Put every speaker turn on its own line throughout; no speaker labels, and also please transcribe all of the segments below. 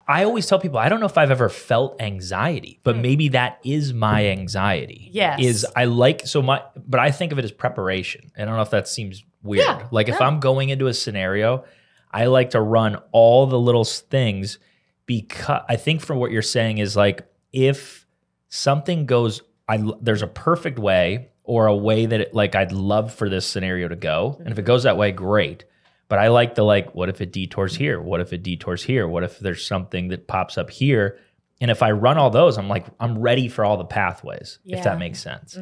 I always tell people, I don't know if I've ever felt anxiety, but maybe that is my anxiety.
Yes.
But I think of it as preparation. I don't know if that seems weird.
Yeah,
Like if I'm going into a scenario, I like to run all the little things, because I think from what you're saying is like, if something goes, there's a perfect way or a way that I'd love for this scenario to go. And if it goes that way, great. But I like the what if it detours here? What if it detours here? What if there's something that pops up here? And if I run all those, I'm ready for all the pathways, if that makes sense.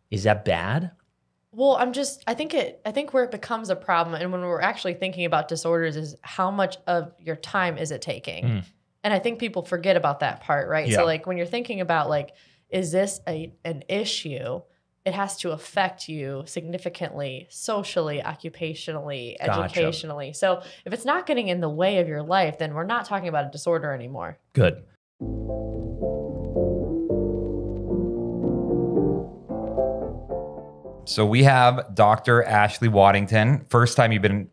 Is that bad?
Well, I think where it becomes a problem, and when we're actually thinking about disorders, is how much of your time is it taking? And I think people forget about that part, right?
Yeah.
So when you're thinking about is this an issue? It has to affect you significantly, socially, occupationally, educationally. So if it's not getting in the way of your life, then we're not talking about a disorder anymore.
Good.
So we have Dr. Ashley Waddington. First time you've been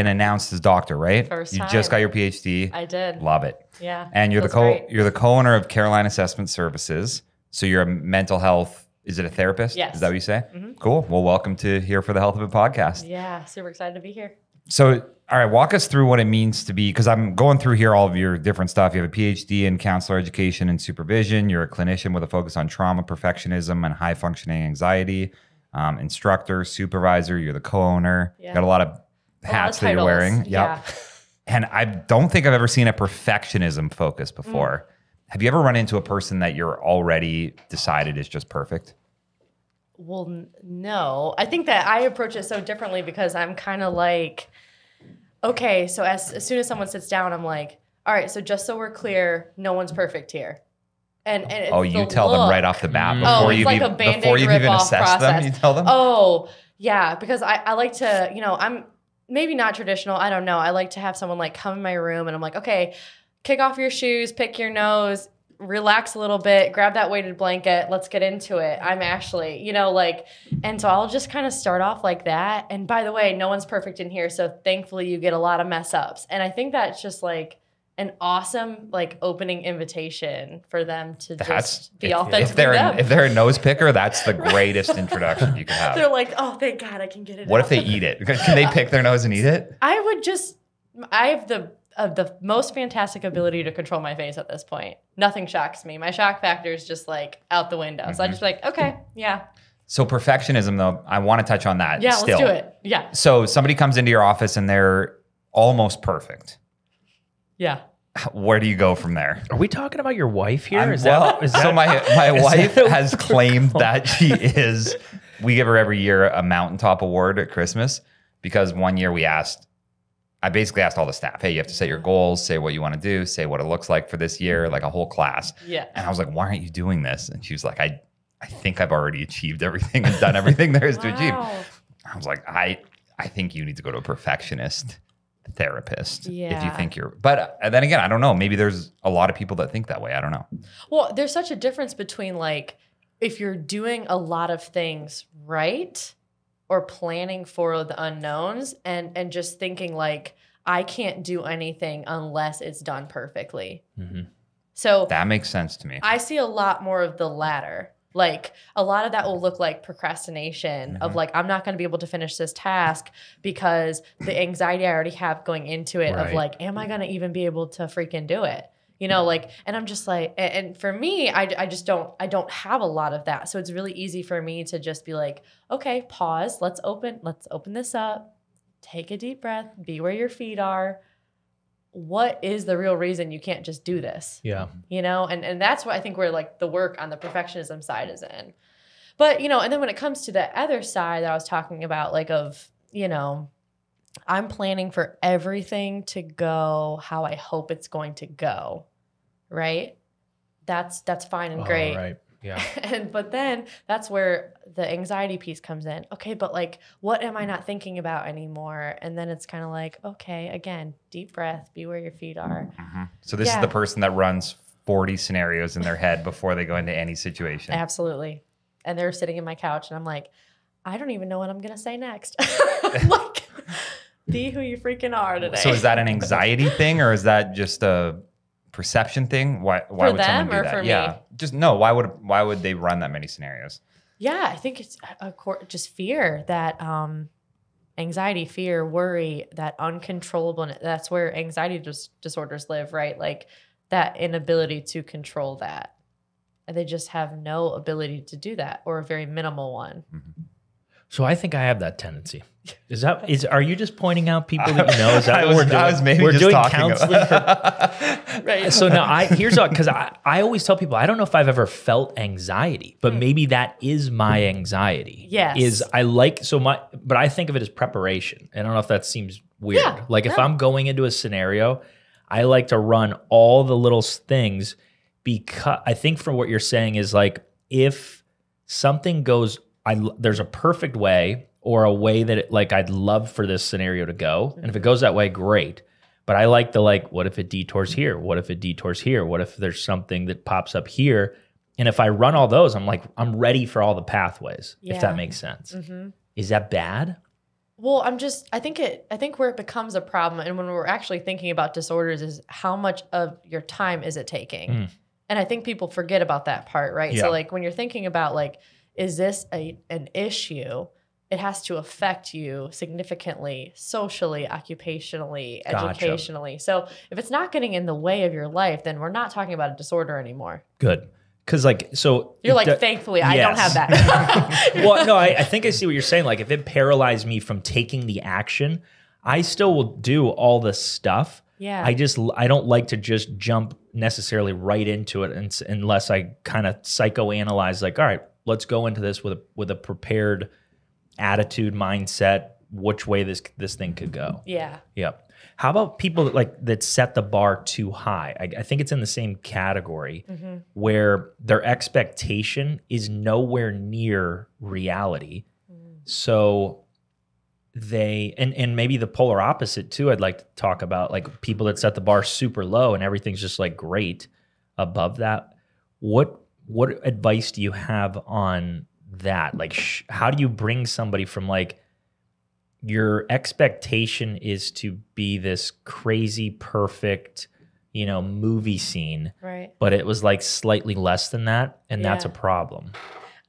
announced as doctor, right?
First
you
time.
just got your PhD.
I did.
Love it.
Yeah.
And you're
great.
you're the co-owner of Caroline Assessment Services. So you're a mental health. Is it a therapist?
Yes.
Is that what you say? Cool. Well, welcome to Here for the Health of It podcast.
Yeah, super excited to be here.
So, all right, walk us through what it means to be, because I'm going through here all of your different stuff. You have a PhD in counselor education and supervision. You're a clinician with a focus on trauma, perfectionism, and high functioning anxiety. Instructor, supervisor. You're the co-owner.
Yeah.
Got a lot of hats that you're wearing. Yep.
Yeah.
And I don't think I've ever seen a perfectionism focus before. Have you ever run into a person that you're already decided is just perfect?
Well, no. I think that I approach it so differently because I'm kind of okay, so as soon as someone sits down, I'm like, all right, so just so we're clear, no one's perfect here. And it's
you tell them right off the bat before
it's
you
like a Band-Aid
before you even
rip-off
assess
process.
them, you tell them?
Oh, yeah, because I like to, I'm maybe not traditional, I don't know. I like to have someone come in my room and I'm like, okay, kick off your shoes, pick your nose, relax a little bit, grab that weighted blanket, let's get into it. I'm Ashley, and so I'll just kind of start off like that. And by the way, no one's perfect in here. So thankfully you get a lot of mess ups. And I think that's just an awesome opening invitation for them to just be authentic.
If they're a nose picker, that's the greatest introduction you can have.
They're like, oh, thank God I can get it
What
out.
if they eat it? Can they pick their nose and eat it?
I have the most fantastic ability to control my face at this point. Nothing shocks me. My shock factor is just out the window. So I just okay, yeah.
So perfectionism, though, I want to touch on that.
Yeah,
still.
let's do it. Yeah.
So somebody comes into your office and they're almost perfect.
Yeah.
Where do you go from there?
Are we talking about your wife here?
So my wife has claimed that she is. We give her every year a mountaintop award at Christmas because one year I basically asked all the staff, hey, you have to set your goals, say what you want to do, say what it looks like for this year, like a whole class.
Yeah.
And I was like, why aren't you doing this? And she was like, I think I've already achieved everything and done everything there is to achieve. I was like, I think you need to go to a perfectionist therapist if you think but then again, I don't know. Maybe there's a lot of people that think that way. I don't know.
Well, there's such a difference between if you're doing a lot of things right or planning for the unknowns and just thinking I can't do anything unless it's done perfectly. So
that makes sense to me.
I see a lot more of the latter. A lot of that will look like procrastination of I'm not going to be able to finish this task because the anxiety I already have going into it of am I going to even be able to freaking do it? And I'm just and for me, I don't have a lot of that. So it's really easy for me to just be okay, pause, let's open this up, take a deep breath, be where your feet are. What is the real reason you can't just do this?
Yeah.
And that's what I think where the work on the perfectionism side is in. But, and then when it comes to the other side that I was talking about, I'm planning for everything to go how I hope it's going to go. Right? That's fine and great.
Right. Yeah.
But then that's where the anxiety piece comes in. Okay, but what am I not thinking about anymore? And then it's kind of okay, again, deep breath, be where your feet are.
So this is the person that runs 40 scenarios in their head before they go into any situation.
Absolutely. And they're sitting in my couch and I'm I don't even know what I'm going to say next. Be who you freaking are today.
So is that an anxiety thing or is that just a perception thing? Why
for
would
them
someone do
or
that?
for
Yeah,
me?
just no. Why would they run that many scenarios?
Yeah, I think it's just fear, that anxiety, fear, worry, that uncontrollable. That's where anxiety disorders live, right? Like that inability to control that. And they just have no ability to do that, or a very minimal one.
Mm-hmm.
So I think I have that tendency. Are you just pointing out people that you know? Is that what we're doing?
I was maybe
we're
just
doing
talking
counseling
about.
Right.
So now because I always tell people, I don't know if I've ever felt anxiety, but maybe that is my anxiety.
Yes.
But I think of it as preparation. I don't know if that seems weird.
Yeah,
Like if I'm going into a scenario, I like to run all the little things, because I think from what you're saying is like, if something goes, there's a perfect way, or a way that I'd love for this scenario to go. And if it goes that way, great. But I like what if it detours here? What if it detours here? What if there's something that pops up here? And if I run all those, I'm ready for all the pathways, if that makes sense. Mm-hmm. Is that bad?
Well, I think where it becomes a problem, and when we're actually thinking about disorders, is how much of your time is it taking? And I think people forget about that part, right?
Yeah.
So like when you're thinking about like, is this an issue? It has to affect you significantly, socially, occupationally, educationally. So if it's not getting in the way of your life, then we're not talking about a disorder anymore.
Good. Because
you're like, thankfully, yes. I don't have that.
Well, no, I think I see what you're saying. Like if it paralyzed me from taking the action, I still will do all the stuff.
Yeah.
I don't like to just jump necessarily right into it unless I kind of psychoanalyze, like, all right, let's go into this with a prepared attitude, mindset, which way this thing could go.
Yeah.
Yep. How about people that set the bar too high? I think it's in the same category, where their expectation is nowhere near reality. So they, and maybe the polar opposite too, I'd like to talk about, like people that set the bar super low and everything's just like great above that. What advice do you have on that? Like, how do you bring somebody from like, your expectation is to be this crazy, perfect, movie scene,
right?
But it was like slightly less than that, and that's a problem.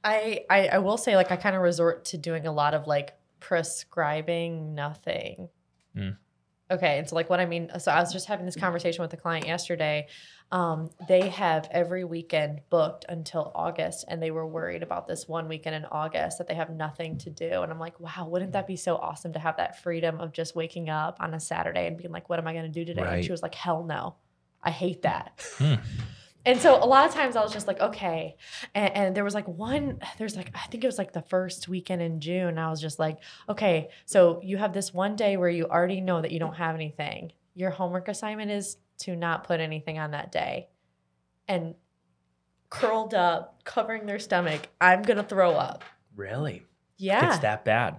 I will say, like, I kind of resort to doing a lot of like prescribing nothing. Okay, and so like what I mean, so I was just having this conversation with a client yesterday. They have every weekend booked until August, and they were worried about this one weekend in August that they have nothing to do. And I'm like, wow, wouldn't that be so awesome to have that freedom of just waking up on a Saturday and being like, what am I going to do today?
Right.
And she was like, hell no, I hate that. And so a lot of times I was just like, okay. And there was like I think it was like the first weekend in June. I was just like, okay, so you have this one day where you already know that you don't have anything. Your homework assignment is to not put anything on that day. And curled up, covering their stomach, I'm going to throw up.
Really?
Yeah.
It's that bad.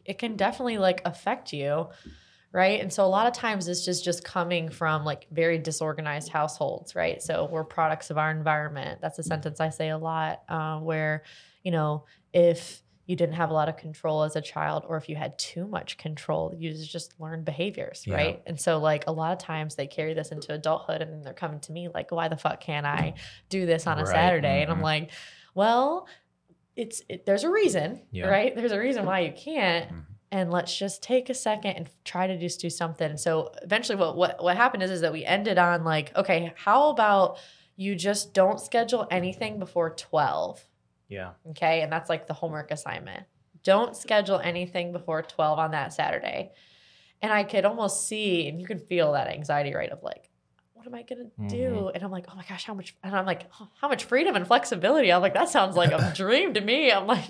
It can definitely like affect you. Right. And so a lot of times it's just coming from like very disorganized households. Right. So we're products of our environment. That's a sentence I say a lot, where, if you didn't have a lot of control as a child, or if you had too much control, you just learn behaviors.
Yeah.
Right. And so like a lot of times they carry this into adulthood, and then they're coming to me like, why the fuck can't I do this on a Saturday? And I'm like, well, there's a reason, right? There's a reason why you can't. And let's just take a second and try to just do something. So eventually what happened is that we ended on like, okay, how about you just don't schedule anything before 12?
Yeah.
Okay. And that's like the homework assignment. Don't schedule anything before 12 on that Saturday. And I could almost see, and you can feel that anxiety, right? Of like, what am I going to do? And I'm like, oh my gosh, how much freedom and flexibility. I'm like, that sounds like a dream to me. I'm like,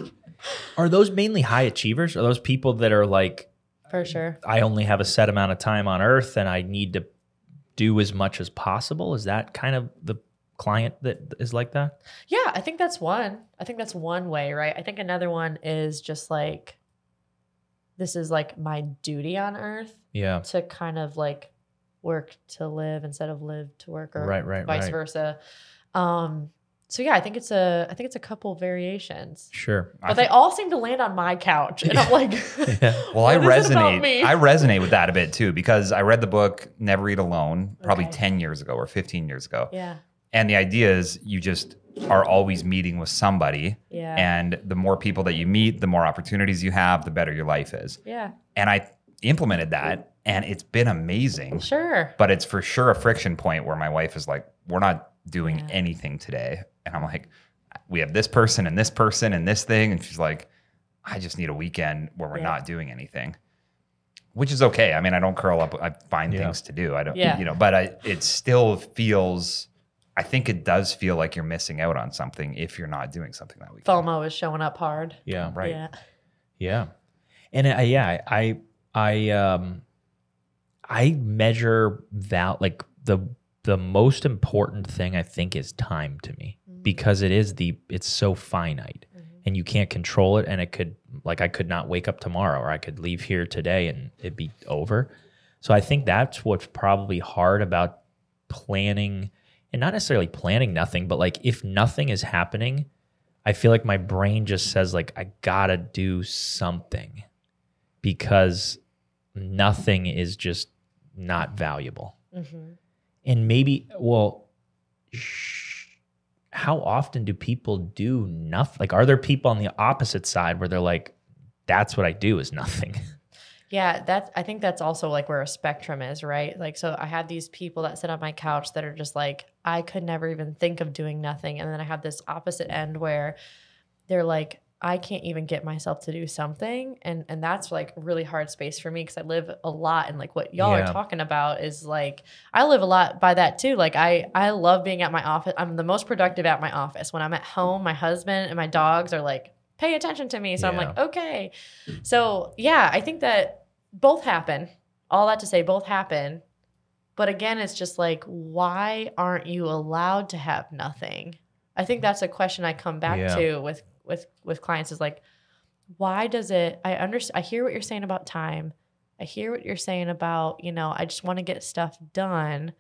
are those mainly high achievers? Are those people that are like,
for sure, I
only have a set amount of time on earth and I need to do as much as possible? Is that kind of the client that is like that?
Yeah, I think that's one. I think that's one way, right? I think another one is just like, this is like my duty on earth. Yeah. To kind of like work to live instead of live to work, or vice versa. So yeah, I think it's a couple variations.
Sure.
But they all seem to land on my couch. And I'm like,
well, I resonate with that a bit too, because I read the book Never Eat Alone probably 10 years ago or 15 years ago.
Yeah.
And the idea is you just are always meeting with somebody.
Yeah.
And the more people that you meet, the more opportunities you have, the better your life is.
Yeah.
And I implemented that and it's been amazing.
Sure.
But it's for sure a friction point where my wife is like, we're not doing anything today. And I'm like, we have this person and this person and this thing. And she's like, I just need a weekend where we're not doing anything, which is okay. I mean, I don't curl up. I find things to do. I don't, you know, but it still feels, I think it does feel like you're missing out on something if you're not doing something that weekend.
FOMO is showing up hard.
Yeah.
Right.
Yeah.
Yeah. And I measure that, like the most important thing I think is time to me, because it's so finite and you can't control it. And I could not wake up tomorrow, or I could leave here today and it'd be over. So I think that's what's probably hard about planning, and not necessarily planning nothing, but like if nothing is happening, I feel like my brain just says like, I gotta do something, because nothing is just not valuable. Mm-hmm. And maybe, how often do people do nothing? Like, are there people on the opposite side where they're like, that's what I do is nothing?
Yeah, I think that's also like where a spectrum is, right? Like, so I have these people that sit on my couch that are just like, I could never even think of doing nothing. And then I have this opposite end where they're like, I can't even get myself to do something. And that's like a really hard space for me, because I live a lot. And like what y'all are talking about is like, I live a lot by that too. Like I love being at my office. I'm the most productive at my office. When I'm at home, my husband and my dogs are like, pay attention to me. So I'm like, okay. So yeah, I think that both happen. All that to say, both happen. But again, it's just like, why aren't you allowed to have nothing? I think that's a question I come back to with clients, is like, why does it, I hear what you're saying about time. I hear what you're saying about, I just want to get stuff done,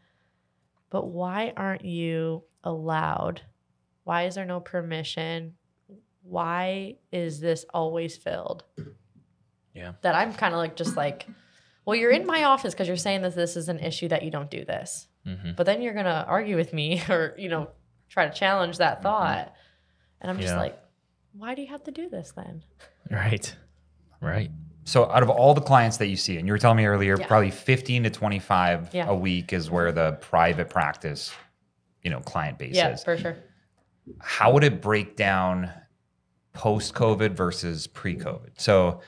but why aren't you allowed? Why is there no permission? Why is this always filled? Yeah. That I'm kind of like, just like, well, you're in my office because you're saying that this is an issue that you don't do this, but then you're going to argue with me or, try to challenge that thought. And I'm just like, why do you have to do this then? Right.
So out of all the clients that you see, and you were telling me earlier, probably 15 to 25 a week is where the private practice, client base is.
Yeah, for sure.
How would it break down post-COVID versus pre-COVID? So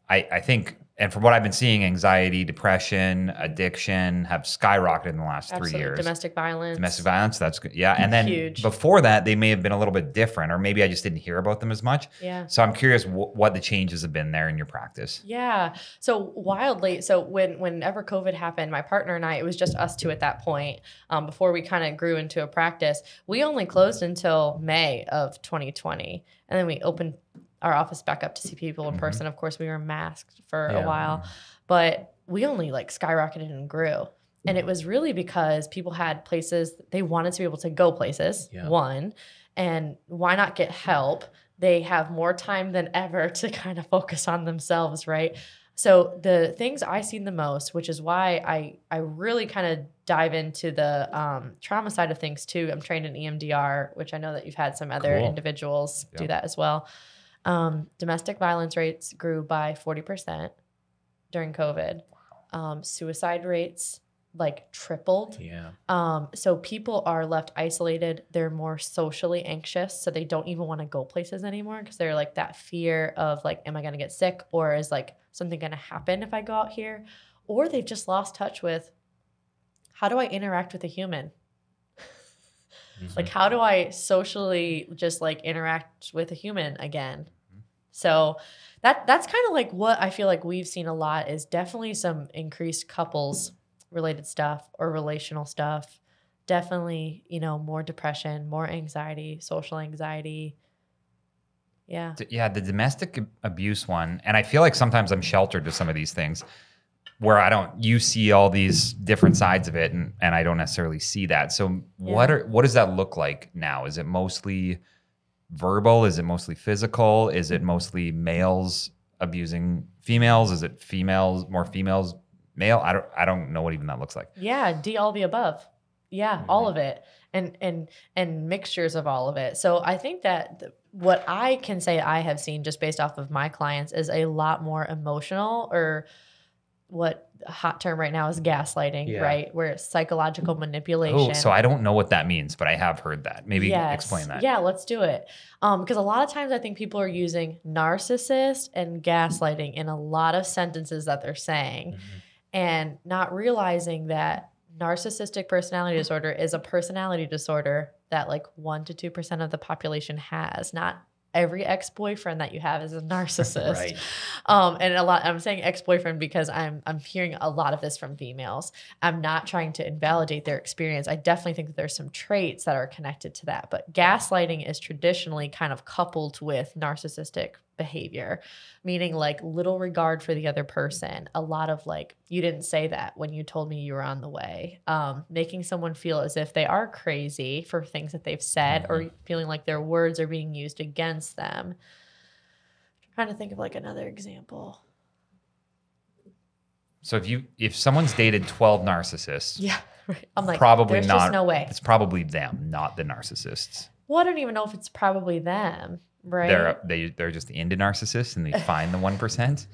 I think, and from what I've been seeing, anxiety, depression, addiction have skyrocketed in the last 3 years.
Domestic violence,
that's good. Yeah. And then huge. Before that, they may have been a little bit different, or maybe I just didn't hear about them as much.
Yeah.
So I'm curious what the changes have been there in your practice.
Yeah. So wildly, whenever COVID happened, my partner and I, it was just us two at that point, before we kind of grew into a practice. We only closed until May of 2020. And then we opened our office back up to see people in person. Of course, we were masked for a while, but we only like skyrocketed and grew. And it was really because people had places, they wanted to be able to go places, one, and why not get help? They have more time than ever to kind of focus on themselves, right? So the things I seen the most, which is why I really kind of dive into the trauma side of things too. I'm trained in EMDR, which I know that you've had some other individuals do that as well. Domestic violence rates grew by 40% during COVID. Suicide rates like tripled. Yeah. So people are left isolated. They're more socially anxious. So they don't even want to go places anymore, because they're like that fear of like, am I going to get sick, or is like something going to happen if I go out here? Or they've just lost touch with, how do I interact with a human? Like, how do I socially just like interact with a human again? So that's kind of like what I feel like we've seen a lot, is definitely some increased couples related stuff or relational stuff. Definitely, more depression, more anxiety, social anxiety. Yeah.
Yeah. The domestic abuse one. And I feel like sometimes I'm sheltered to some of these things. where you see all these different sides of it, and I don't necessarily see that. So what does that look like now? Is it mostly verbal? Is it mostly physical? Is it mostly males abusing females? Is it more females, male? I don't know what even that looks like.
Yeah, all the above. Yeah, all of it. And mixtures of all of it. So I think that what I can say I have seen just based off of my clients is a lot more emotional, or what a hot term right now is gaslighting, right? Where it's psychological manipulation.
Oh, so I don't know what that means, but I have heard that. Maybe explain that.
Yeah, let's do it. Because a lot of times I think people are using narcissist and gaslighting in a lot of sentences that they're saying, and not realizing that narcissistic personality disorder is a personality disorder that like 1 to 2% of the population has. Not every ex-boyfriend that you have is a narcissist.
Right.
And I'm saying ex-boyfriend because I'm hearing a lot of this from females. I'm not trying to invalidate their experience. I definitely think that there's some traits that are connected to that. But gaslighting is traditionally kind of coupled with narcissistic behavior, meaning like little regard for the other person. A lot of like, you didn't say that when you told me you were on the way. Making someone feel as if they are crazy for things that they've said, or feeling like their words are being used against them. I'm trying to think of like another example.
So if someone's dated 12 narcissists,
right. I'm like,
probably
there's
not.
Just no way.
It's probably them, not the narcissists.
Well, I don't even know if it's probably them. Right.
They're just into narcissists and they find the 1%.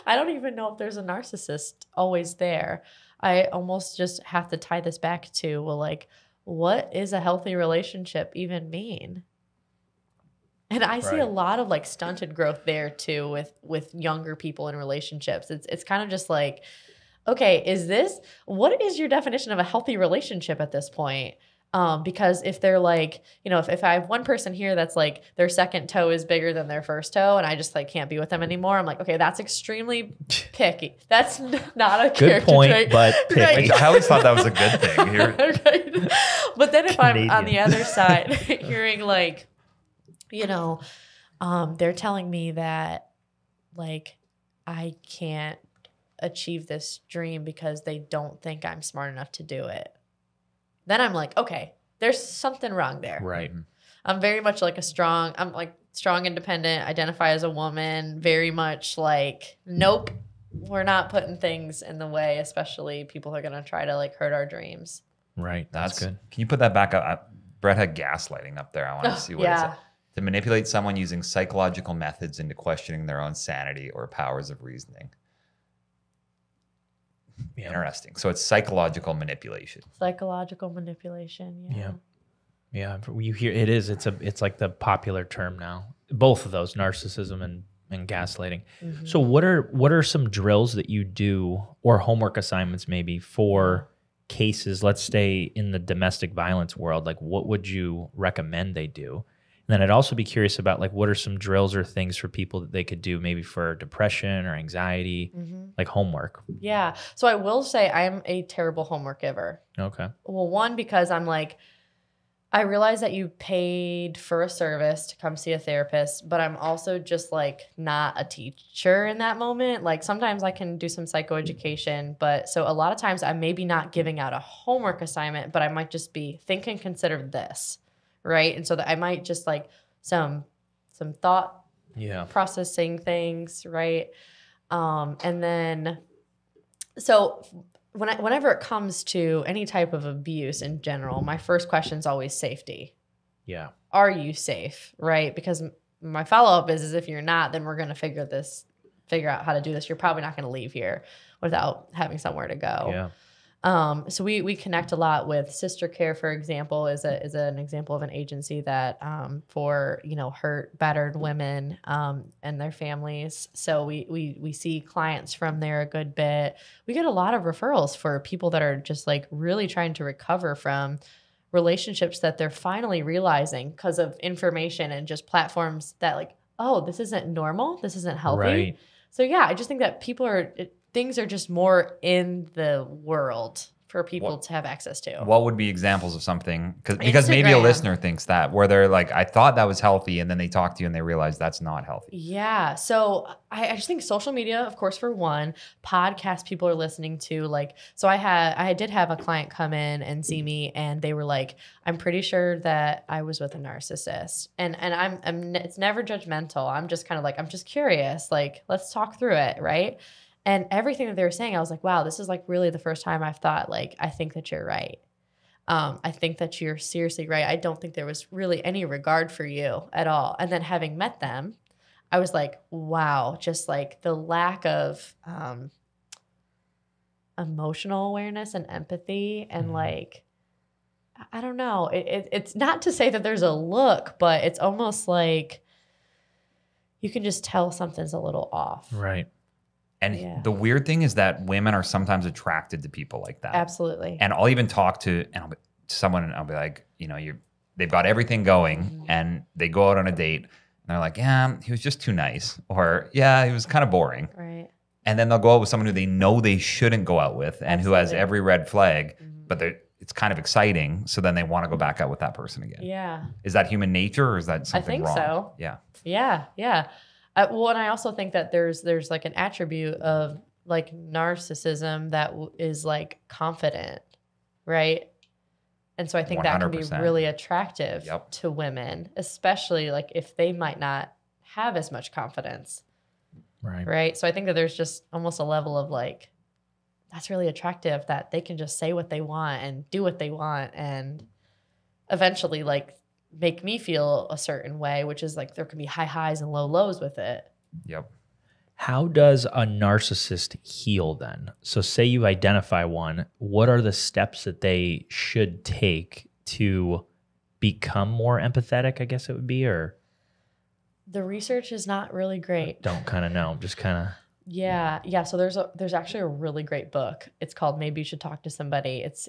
I don't even know if there's a narcissist always there. I almost just have to tie this back to, well, like, what is a healthy relationship even mean? And I see a lot of like stunted growth there too with younger people in relationships. It's kind of just like, okay, what is your definition of a healthy relationship at this point? Because if they're like, if I have one person here that's like their second toe is bigger than their first toe and I just like can't be with them anymore, I'm like, okay, that's extremely picky. That's not a
good
character
point,
trait.
but picky.
I always thought that was a good thing here.
Right. But then if
Canadian.
I'm on the other side hearing like, they're telling me that like I can't achieve this dream because they don't think I'm smart enough to do it. Then I'm like, okay, there's something wrong there.
Right.
I'm very much like strong, independent, identify as a woman, very much like, nope, we're not putting things in the way, especially people who are going to try to like hurt our dreams.
Right. That's good.
Can you put that back up? Brett had gaslighting up there. I want to see what it is. To manipulate someone using psychological methods into questioning their own sanity or powers of reasoning. Yeah. Interesting. So it's psychological manipulation.
Psychological manipulation. Yeah.
Yeah. You hear it is. It's like the popular term now. Both of those, narcissism and gaslighting. Mm-hmm. So what are some drills that you do, or homework assignments maybe for cases? Let's stay in the domestic violence world. Like, what would you recommend they do? And then I'd also be curious about like, what are some drills or things for people that they could do maybe for depression or anxiety, like homework?
Yeah. So I will say I'm a terrible homework giver.
Okay.
Well, one, because I'm like, I realize that you paid for a service to come see a therapist, but I'm also just like not a teacher in that moment. Like sometimes I can do some psychoeducation, but so a lot of times I'm maybe not giving out a homework assignment, but I might just be think and consider this. Right. And so that I might just like some thought processing things. Right. And then, so whenever it comes to any type of abuse in general, my first question is always safety.
Yeah.
Are you safe? Right. Because my follow-up is if you're not, then we're going to figure out how to do this. You're probably not going to leave here without having somewhere to go.
Yeah.
So we connect a lot with Sister Care, for example, is an example of an agency that for hurt, battered women and their families. So we see clients from there a good bit. We get a lot of referrals for people that are just like really trying to recover from relationships that they're finally realizing because of information and just platforms that like, oh, this isn't normal, this isn't healthy.
Right.
So yeah, I just think that things are just more in the world for people to have access to.
What would be examples of something? Because maybe a listener thinks that, where they're like, I thought that was healthy, and then they talk to you and they realize that's not healthy.
Yeah. So I just think social media, of course, for one, podcasts people are listening to. Like, so I did have a client come in and see me, and they were like, I'm pretty sure that I was with a narcissist. And I'm it's never judgmental. I'm just kind of like, I'm just curious. Like, let's talk through it, right? And everything that they were saying, I was like, wow, this is like really the first time I've thought, like, I think that you're right. I think that you're seriously right. I don't think there was really any regard for you at all. And then having met them, I was like, wow, just like the lack of emotional awareness and empathy. And like, I don't know. It's not to say that there's a look, but it's almost like you can just tell something's a little off.
Right.
And the weird thing is that women are sometimes attracted to people like that.
Absolutely.
And I'll even talk to someone and I'll be like, you know, they've got everything going and they go out on a date and they're like, yeah, he was just too nice. Or, yeah, he was kind of boring.
Right.
And then they'll go out with someone who they know they shouldn't go out with and who has every red flag, but it's kind of exciting. So then they want to go back out with that person again.
Yeah.
Is that human nature or is that something wrong?
I think so.
Yeah.
Yeah. Yeah. Well, and I also think that there's like an attribute of like narcissism that is like confident, right? And so I think 100%. That can be really attractive to women, especially like if they might not have as much confidence. Right. So I think that there's just almost a level of like, that's really attractive that they can just say what they want and do what they want and eventually like make me feel a certain way, which is like there can be high highs and low lows with it.
Yep.
How does a narcissist heal then? So say you identify one, what are the steps that they should take to become more empathetic, I guess it would be, or?
The research is not really great.
Don't kind of know, just kind of.
Yeah. So there's actually a really great book. It's called Maybe You Should Talk to Somebody. It's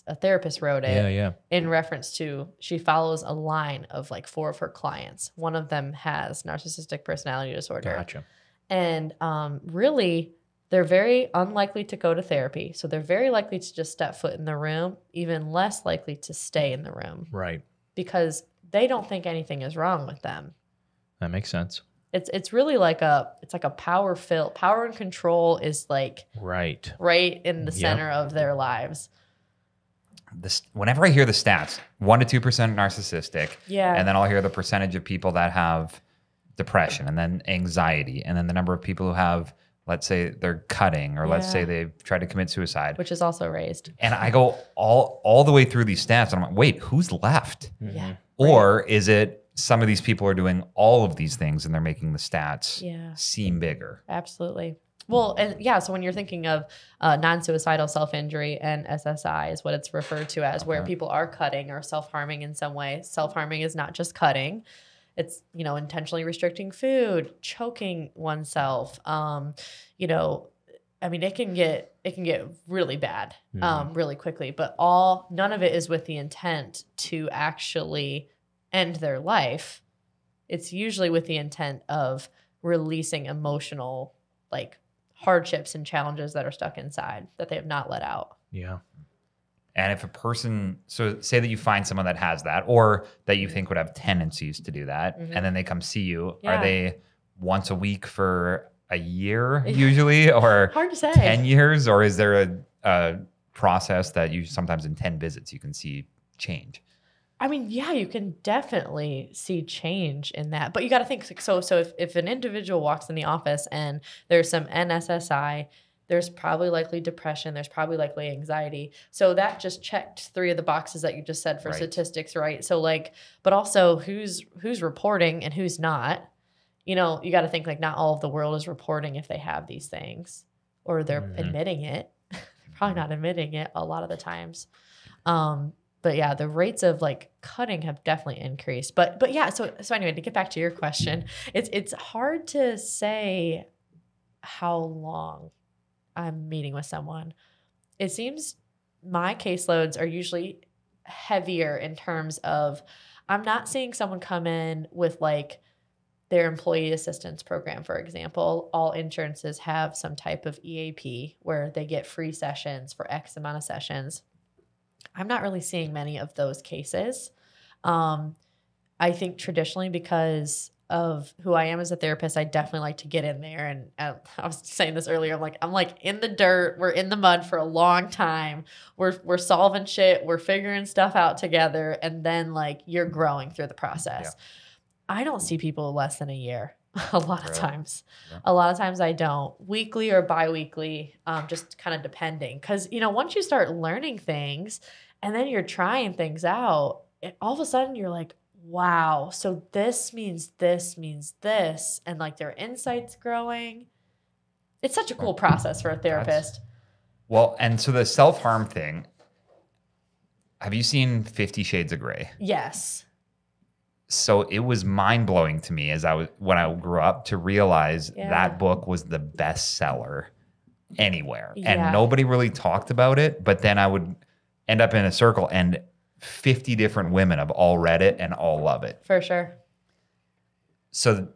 a therapist wrote it.
Yeah.
In reference to, she follows a line of like 4 of her clients. One of them has narcissistic personality disorder.
Gotcha.
And really, they're very unlikely to go to therapy. So they're very likely to just step foot in the room, even less likely to stay in the room.
Right.
Because they don't think anything is wrong with them.
That makes sense.
It's really like a power and control is like right in the center of their lives.
Whenever I hear the stats, 1 to 2% narcissistic, and then I'll hear the percentage of people that have depression and then anxiety, and then the number of people who have, let's say they're cutting, or let's say they've tried to commit suicide,
which is also raised.
And I go all the way through these stats, and I'm like, wait, who's left?
Yeah.
Or is it some of these people are doing all of these things and they're making the stats seem bigger?
Absolutely. Well, and so when you're thinking of non-suicidal self-injury and SSI is what it's referred to as, where people are cutting or self-harming in some way. Self-harming is not just cutting. It's, intentionally restricting food, choking oneself. I mean, it can get really bad really quickly, but none of it is with the intent to actually end their life. It's usually with the intent of releasing emotional like hardships and challenges that are stuck inside that they have not let out.
Yeah.
And if a person, so say that you find someone that has that, or that you think would have tendencies to do that, and then they come see you, are they once a week for a year usually, or
hard to say.
10 years, or is there a process that you sometimes in 10 visits you can see change?
I mean, you can definitely see change in that, but you got to think. So if an individual walks in the office and there's some NSSI, there's probably likely depression, there's probably likely anxiety. So that just checked 3 of the boxes that you just said for statistics, right? So like, but also who's reporting and who's not. You got to think like not all of the world is reporting if they have these things, or they're admitting it. They're probably not admitting it a lot of the times. But yeah, the rates of like cutting have definitely increased. But so anyway, to get back to your question, it's hard to say how long I'm meeting with someone. It seems my caseloads are usually heavier in terms of I'm not seeing someone come in with like their employee assistance program, for example, all insurances have some type of EAP where they get free sessions for X amount of sessions. I'm not really seeing many of those cases. I think traditionally, because of who I am as a therapist, I definitely like to get in there. And I was saying this earlier. I'm like in the dirt. We're in the mud for a long time. We're solving shit. We're figuring stuff out together. And then like you're growing through the process. Yeah. I don't see people less than a year. A lot of times. Yeah. A lot of times I don't. Weekly or biweekly, just kind of depending. Because, you know, once you start learning things and then you're trying things out, all of a sudden you're like, wow, so this means this means this. And like their insights growing. It's such a cool process for a therapist.
Well, and so the self-harm thing, have you seen 50 Shades of Grey?
Yes.
So it was mind-blowing to me when I grew up to realize that book was the bestseller anywhere. Yeah. And nobody really talked about it, but then I would end up in a circle and 50 different women have all read it and all love it.
For sure.
So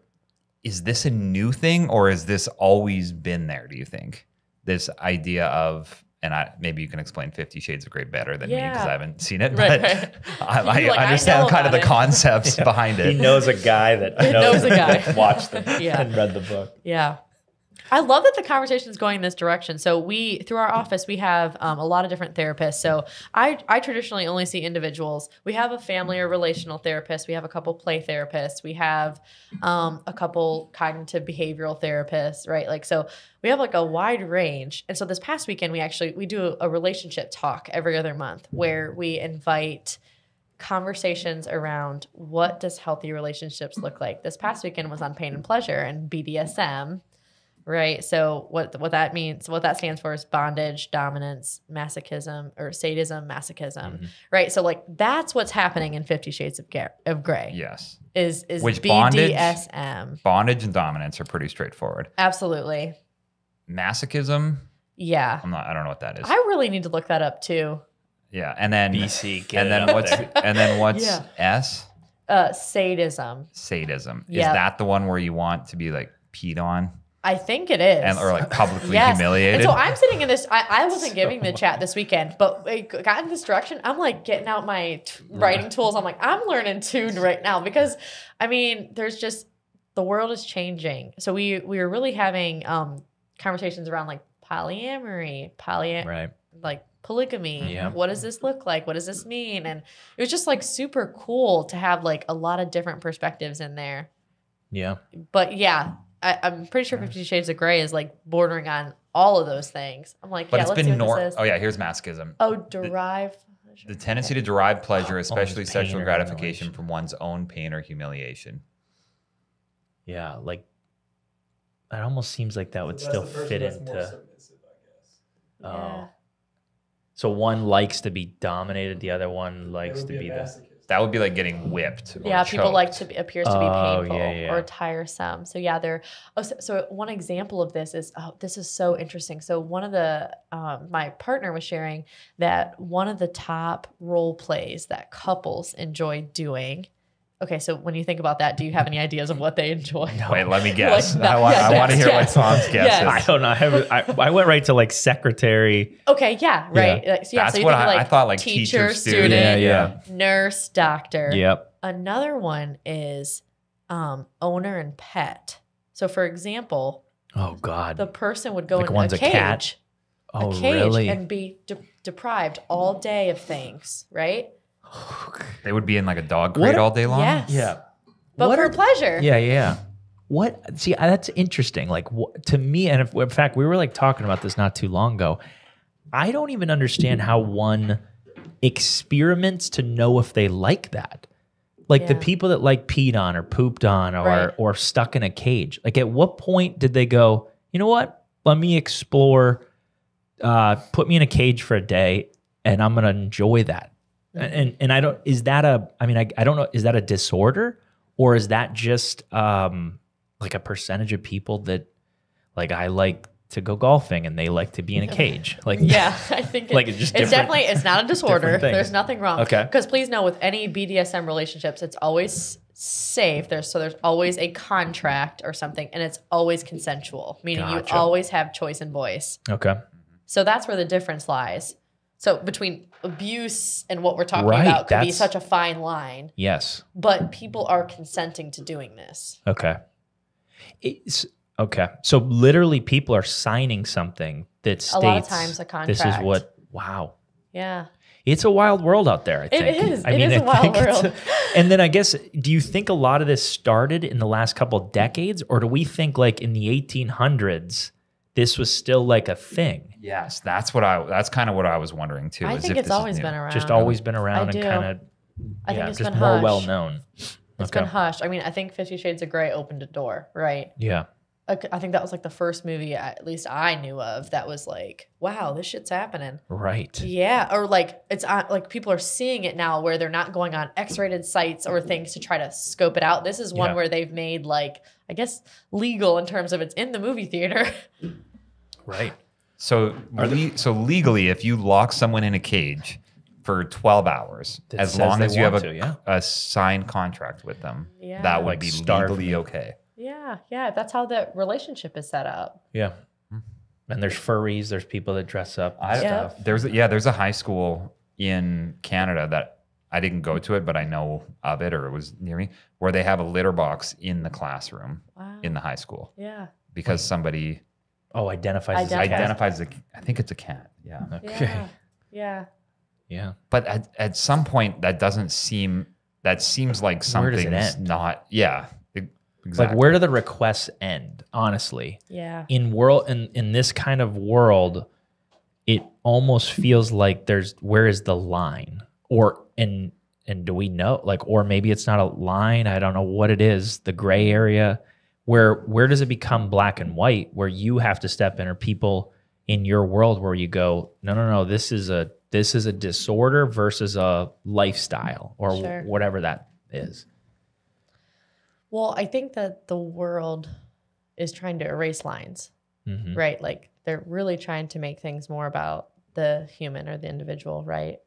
is this a new thing or has this always been there, do you think? This idea of, and maybe you can explain 50 Shades of Grey better than me because I haven't seen it, but I understand kind of the concepts behind it.
He knows a guy that knows a guy. Watched them and read the book.
Yeah. I love that the conversation is going in this direction. So through our office, we have a lot of different therapists. So I traditionally only see individuals. We have a family or relational therapist. We have a couple play therapists. We have a couple cognitive behavioral therapists, right? Like, so we have like a wide range. And so this past weekend, we do a relationship talk every other month where we invite conversations around what does healthy relationships look like. This past weekend was on pain and pleasure and BDSM. Right. So what that means, what that stands for is bondage, dominance, masochism, or sadism, masochism. Mm-hmm. Right. So like that's what's happening in 50 Shades of Grey.
Yes.
Is
which
BDSM.
Bondage and dominance are pretty straightforward.
Absolutely.
Masochism.
Yeah.
I don't know what that is.
I really need to look that up too.
Yeah. And then
BC.
And then what's S?
Sadism.
Sadism. Yep. Is that the one where you want to be like peed on?
I think it is.
Or like publicly humiliated.
And so I'm sitting in this, I wasn't giving the chat this weekend, but it got in this direction. I'm like getting out my writing tools. I'm like, I'm learning tune right now because I mean, there's just, the world is changing. So we were really having conversations around like polyamory, like polygamy. Yeah. What does this look like? What does this mean? And it was just like super cool to have like a lot of different perspectives in there.
Yeah.
But yeah. I'm pretty sure 50 Shades of Grey is like bordering on all of those things. I'm like,
but
let's see what this is.
Oh yeah, here's masochism.
Oh, derive pleasure.
The tendency to derive pleasure, especially sexual gratification from one's own pain or humiliation.
Yeah, like that almost seems like that would still fit into.
More submissive, I guess.
Oh, so one likes to be dominated, the other one likes to be the.
That would be like getting whipped.
Yeah, people like appears to be painful or tiresome. So yeah, so one example of this is, this is so interesting. So one of the, my partner was sharing that one of the top role plays that couples enjoy doing. Okay, so when you think about that, do you have any ideas of what they enjoy?
No. Wait, let me guess. I want to hear what Tom's guess is.
I don't know. I went right to like secretary.
Okay, yeah, right.
Yeah. So that's what I thought, like teacher, student,
nurse, doctor.
Yep.
Another one is owner and pet. So for example,
oh God,
the person would go
like
in
one's
a cage.
Cat? Oh,
a cage
really?
And be deprived all day of things, right?
They would be in like a dog crate all day long?
Yes.
Yeah.
But for pleasure.
Yeah. What? See, that's interesting. Like to me, and in fact, we were like talking about this not too long ago. I don't even understand how one experiments to know if they like that. Like the people that like peed on or pooped on or stuck in a cage. Like at what point did they go, you know what? Let me explore, put me in a cage for a day and I'm going to enjoy that. And I don't, is that I don't know, is that a disorder or is that just like a percentage of people that like I like to go golfing and they like to be in a cage? Like,
yeah, I think it's definitely, it's not a disorder. There's nothing wrong.
Okay.
Because please know with any BDSM relationships, it's always safe. There's always a contract or something, and it's always consensual, meaning
Gotcha.
you always have choice and voice.
Okay.
So that's where the difference lies. So between abuse and what we're talking
Right,
about could be
that's-
such a fine line,
Yes.
but people are consenting to doing this.
Okay. Okay. So literally people are signing something that states
A lot of times a
this is
contract.
what, wow.
Yeah.
It's a wild world out there, I think.
It is. It is a wild
think it's
world.
and then I guess, do you think a lot of this started in the last couple of decades, or do we think like in the 1800s, this was still like a thing?
Yes, that's kind of what I was wondering too.
I
is
think
if
it's
this is
always
new.
been around.
Just always been around
I
and
do.
kind of,
I think it's
just
been
more
hushed.
well known.
It's been hushed. I mean, I think 50 Shades of Grey opened a door, right?
Yeah.
I think that was like the first movie, at least I knew of, that was like, wow, this shit's happening.
Right.
Yeah, or like it's like people are seeing it now where they're not going on X-rated sites or things to try to scope it out. This is one
Yeah.
where they've made like, I guess, legal in terms of it's in the movie theater.
Right.
So legally, if you lock someone in a cage for 12 hours,
That
as
says
long
they
as you have
want to, yeah.
a signed contract with them,
Yeah.
that would
Like
be
starve
legally
me.
okay.
Yeah, that's how the relationship is set up.
Yeah. And there's furries, there's people that dress up and
Yeah.
stuff.
There's a high school in Canada that I didn't go to it, but I know of it, or it was near me, where they have a litter box in the classroom
Wow.
in the high school
Yeah.
because somebody
Oh, identifies as a cat.
identifies I think it's a cat. Yeah.
Okay.
Yeah. Yeah.
Yeah.
But at some point, that seems like
Where does it
something's
end?
not. Yeah. Exactly.
Like, where do the requests end, honestly?
Yeah.
In this kind of world, it almost feels like where is the line? Or and do we know, like, or maybe it's not a line, I don't know what it is, the gray area. Where does it become black and white, where you have to step in, or people in your world where you go, no, this is a disorder versus a lifestyle, or
Sure.
whatever that is.
Well, I think that the world is trying to erase lines,
Mhm.
right? Like they're really trying to make things more about the human or the individual, right?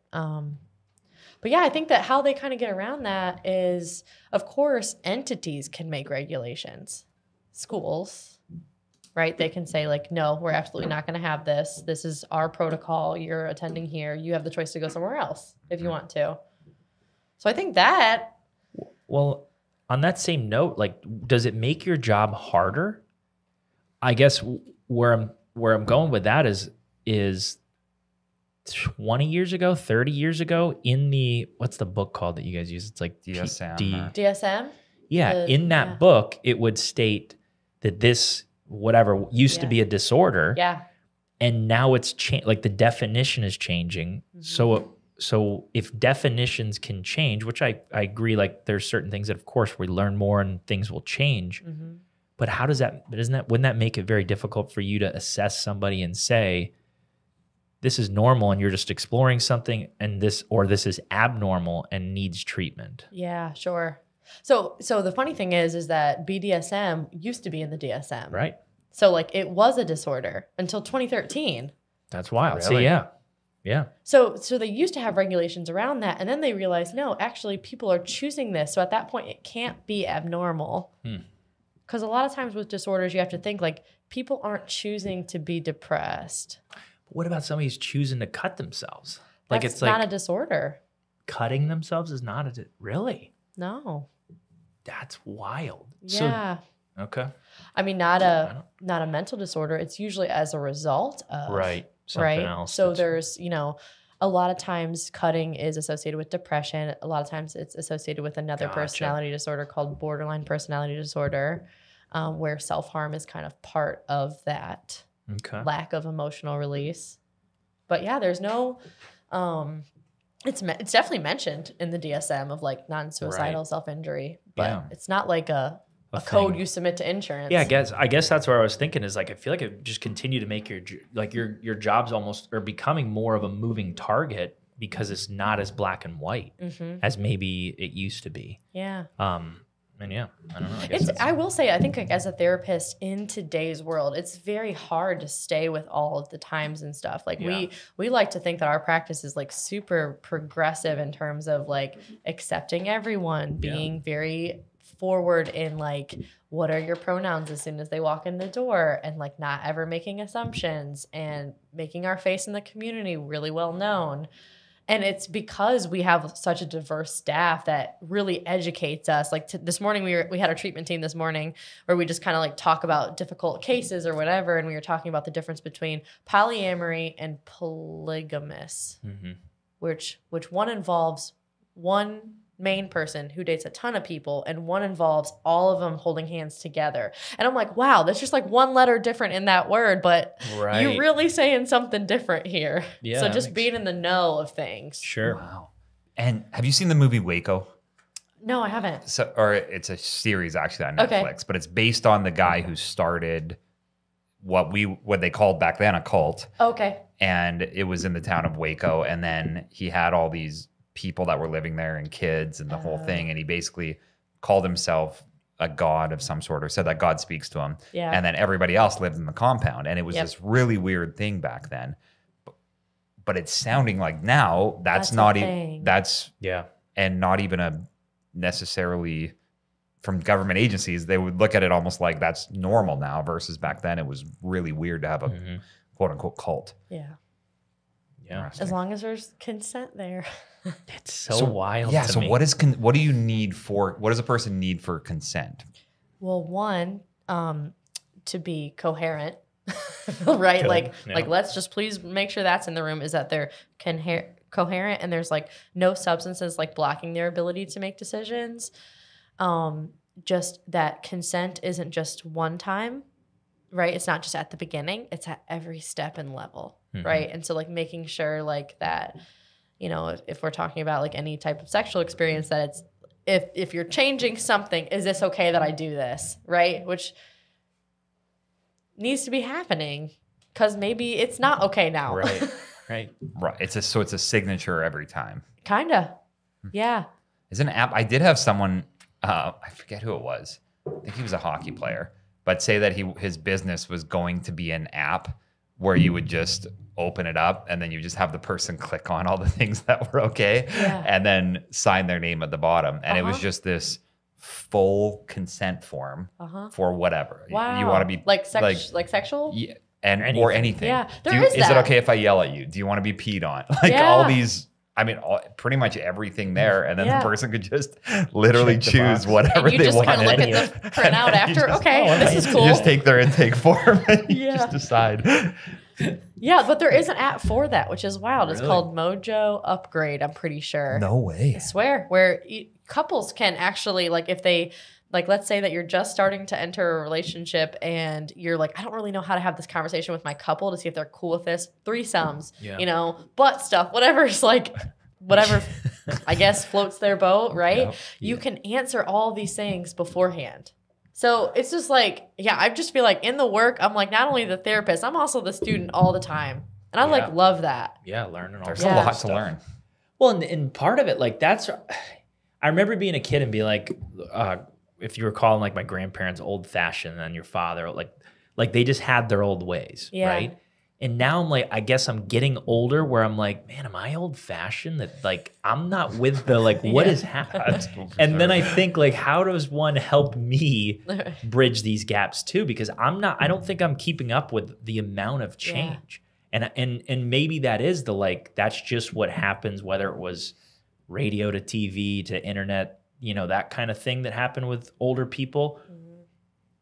But yeah, I think that how they kind of get around that is, of course, entities can make regulations. Schools, right? They can say like, no, we're absolutely not going to have this. This is our protocol. You're attending here. You have the choice to go somewhere else if you want to. So I think that.
Well, on that same note, like, does it make your job harder? I guess where I'm going with that is 20 years ago, 30 years ago, in the, what's the book called that you guys use? It's like
DSM
P- D-
or-
DSM?
Yeah, in that
yeah.
book, it would state that this whatever used to
Yeah.
be a disorder,
Yeah.
and now it's changed. Like the definition is changing.
Mm-hmm.
So if definitions can change, which I agree, like there's certain things that of course we learn more and things will change.
Mm-hmm.
But how does that? Wouldn't that make it very difficult for you to assess somebody and say, this is normal and you're just exploring something, and this is abnormal and needs treatment?
Yeah, sure. So the funny thing is that BDSM used to be in the DSM.
Right.
So like it was a disorder until 2013.
That's wild.
Really?
See, yeah. Yeah.
So they used to have regulations around that, and then they realized, no, actually people are choosing this. So at that point it can't be abnormal. Because a lot of times with disorders, you have to think like people aren't choosing to be depressed.
What about somebody who's choosing to cut themselves? Like
That's
it's like
not a disorder.
cutting themselves is not really?
No.
That's wild.
Yeah.
So, okay.
I mean, not a mental disorder. It's usually as a result of.
Right. Something
Right.
else.
So
that's-
there's, a lot of times cutting is associated with depression. A lot of times it's associated with another
Gotcha.
personality disorder called borderline personality disorder, where self-harm is kind of part of that
okay.
lack of emotional release. But yeah, there's no, it's definitely mentioned in the DSM of like non-suicidal
Right.
self-injury, but
Yeah.
it's not like a
thing.
code you submit to insurance.
Yeah, I guess that's where I was thinking is like I feel like it just continue to make your jobs almost are becoming more of a moving target because it's not as black and white
Mm-hmm.
as maybe it used to be.
Yeah.
And yeah, I don't know. I guess
I will say, I think like as a therapist in today's world, it's very hard to stay with all of the times and stuff. Like we like to think that our practice is like super progressive in terms of like accepting everyone, being very forward in like, what are your pronouns as soon as they walk in the door, and like not ever making assumptions and making our face in the community really well known. And it's because we have such a diverse staff that really educates us. Like this morning, we had a treatment team this morning where we just kind of like talk about difficult cases or whatever. And we were talking about the difference between polyamory and polygamous, which one involves one main person who dates a ton of people, and one involves all of them holding hands together. And I'm like, wow, that's just like one letter different in that word, but you're really saying something different here. Yeah, so just being in the know of things.
Sure.
Wow. And have you seen the movie Waco?
No, I haven't.
So, or it's a series actually on Netflix, but it's based on the guy who started what they called back then a cult.
Okay.
And it was in the town of Waco, and then he had all these people that were living there and kids and the whole thing. And he basically called himself a god of some sort, or said that God speaks to him.
Yeah.
And then everybody else lived in the compound. And it was this really weird thing back then. But it's sounding like now that's not even, and not even a necessarily from government agencies, they would look at it almost like that's normal now, versus back then it was really weird to have a quote unquote cult.
Yeah.
Yeah.
As long as there's consent there.
It's so wild.
Yeah.
To
So
me.
what do you need for, what does a person need for consent?
Well, one, to be coherent, right?
Good.
Like let's just please make sure that's in the room, is that they're coherent and there's like no substances like blocking their ability to make decisions. Just that consent isn't just one time, right? It's not just at the beginning, it's at every step and level, right? And so like making sure like that, you know, if we're talking about like any type of sexual experience, that it's, if you're changing something, is this okay that I do this, right? Which needs to be happening, because maybe it's not okay now.
Right.
Right. It's a signature every time.
Kinda. Yeah.
It's an app. I did have someone, I forget who it was. I think he was a hockey player, but say that his business was going to be an app where you would just open it up and then you just have the person click on all the things that were okay and then sign their name at the bottom. And it was just this full consent form for whatever.
Wow.
You want to be
like sexual?
Yeah. And or anything.
Yeah.
Is it okay if I yell at you? Do you want to be peed on? Like all these, I mean, pretty much everything there. And then the person could just literally choose whatever they want. You just kind of
look at the printout after. Okay, this is cool.
You just take their intake form and you just decide.
Yeah, but there is an app for that, which is wild. It's called Mojo Upgrade, I'm pretty sure.
No way.
I swear. Where couples can actually, like if they, like let's say that you're just starting to enter a relationship and you're like, I don't really know how to have this conversation with my couple to see if they're cool with this. Threesomes, you know, butt stuff, whatever's like, whatever, I guess floats their boat, right? Yep. You can answer all these things beforehand. So it's just like, I just feel like in the work, I'm like not only the therapist, I'm also the student all the time. And I like love that.
Yeah, learning all
There's a lot to learn.
Well, and part of it, like I remember being a kid and being like, if you were calling like my grandparents old fashioned and your father, like they just had their old ways, right? And now I'm like, I guess I'm getting older where I'm like, man, am I old fashioned? That like, I'm not with the, like, what is happening? And then I think like, how does one help me bridge these gaps too? Because I don't think I'm keeping up with the amount of change. And maybe that is that's just what happens, whether it was radio to TV to internet, you know, that kind of thing that happened with older people.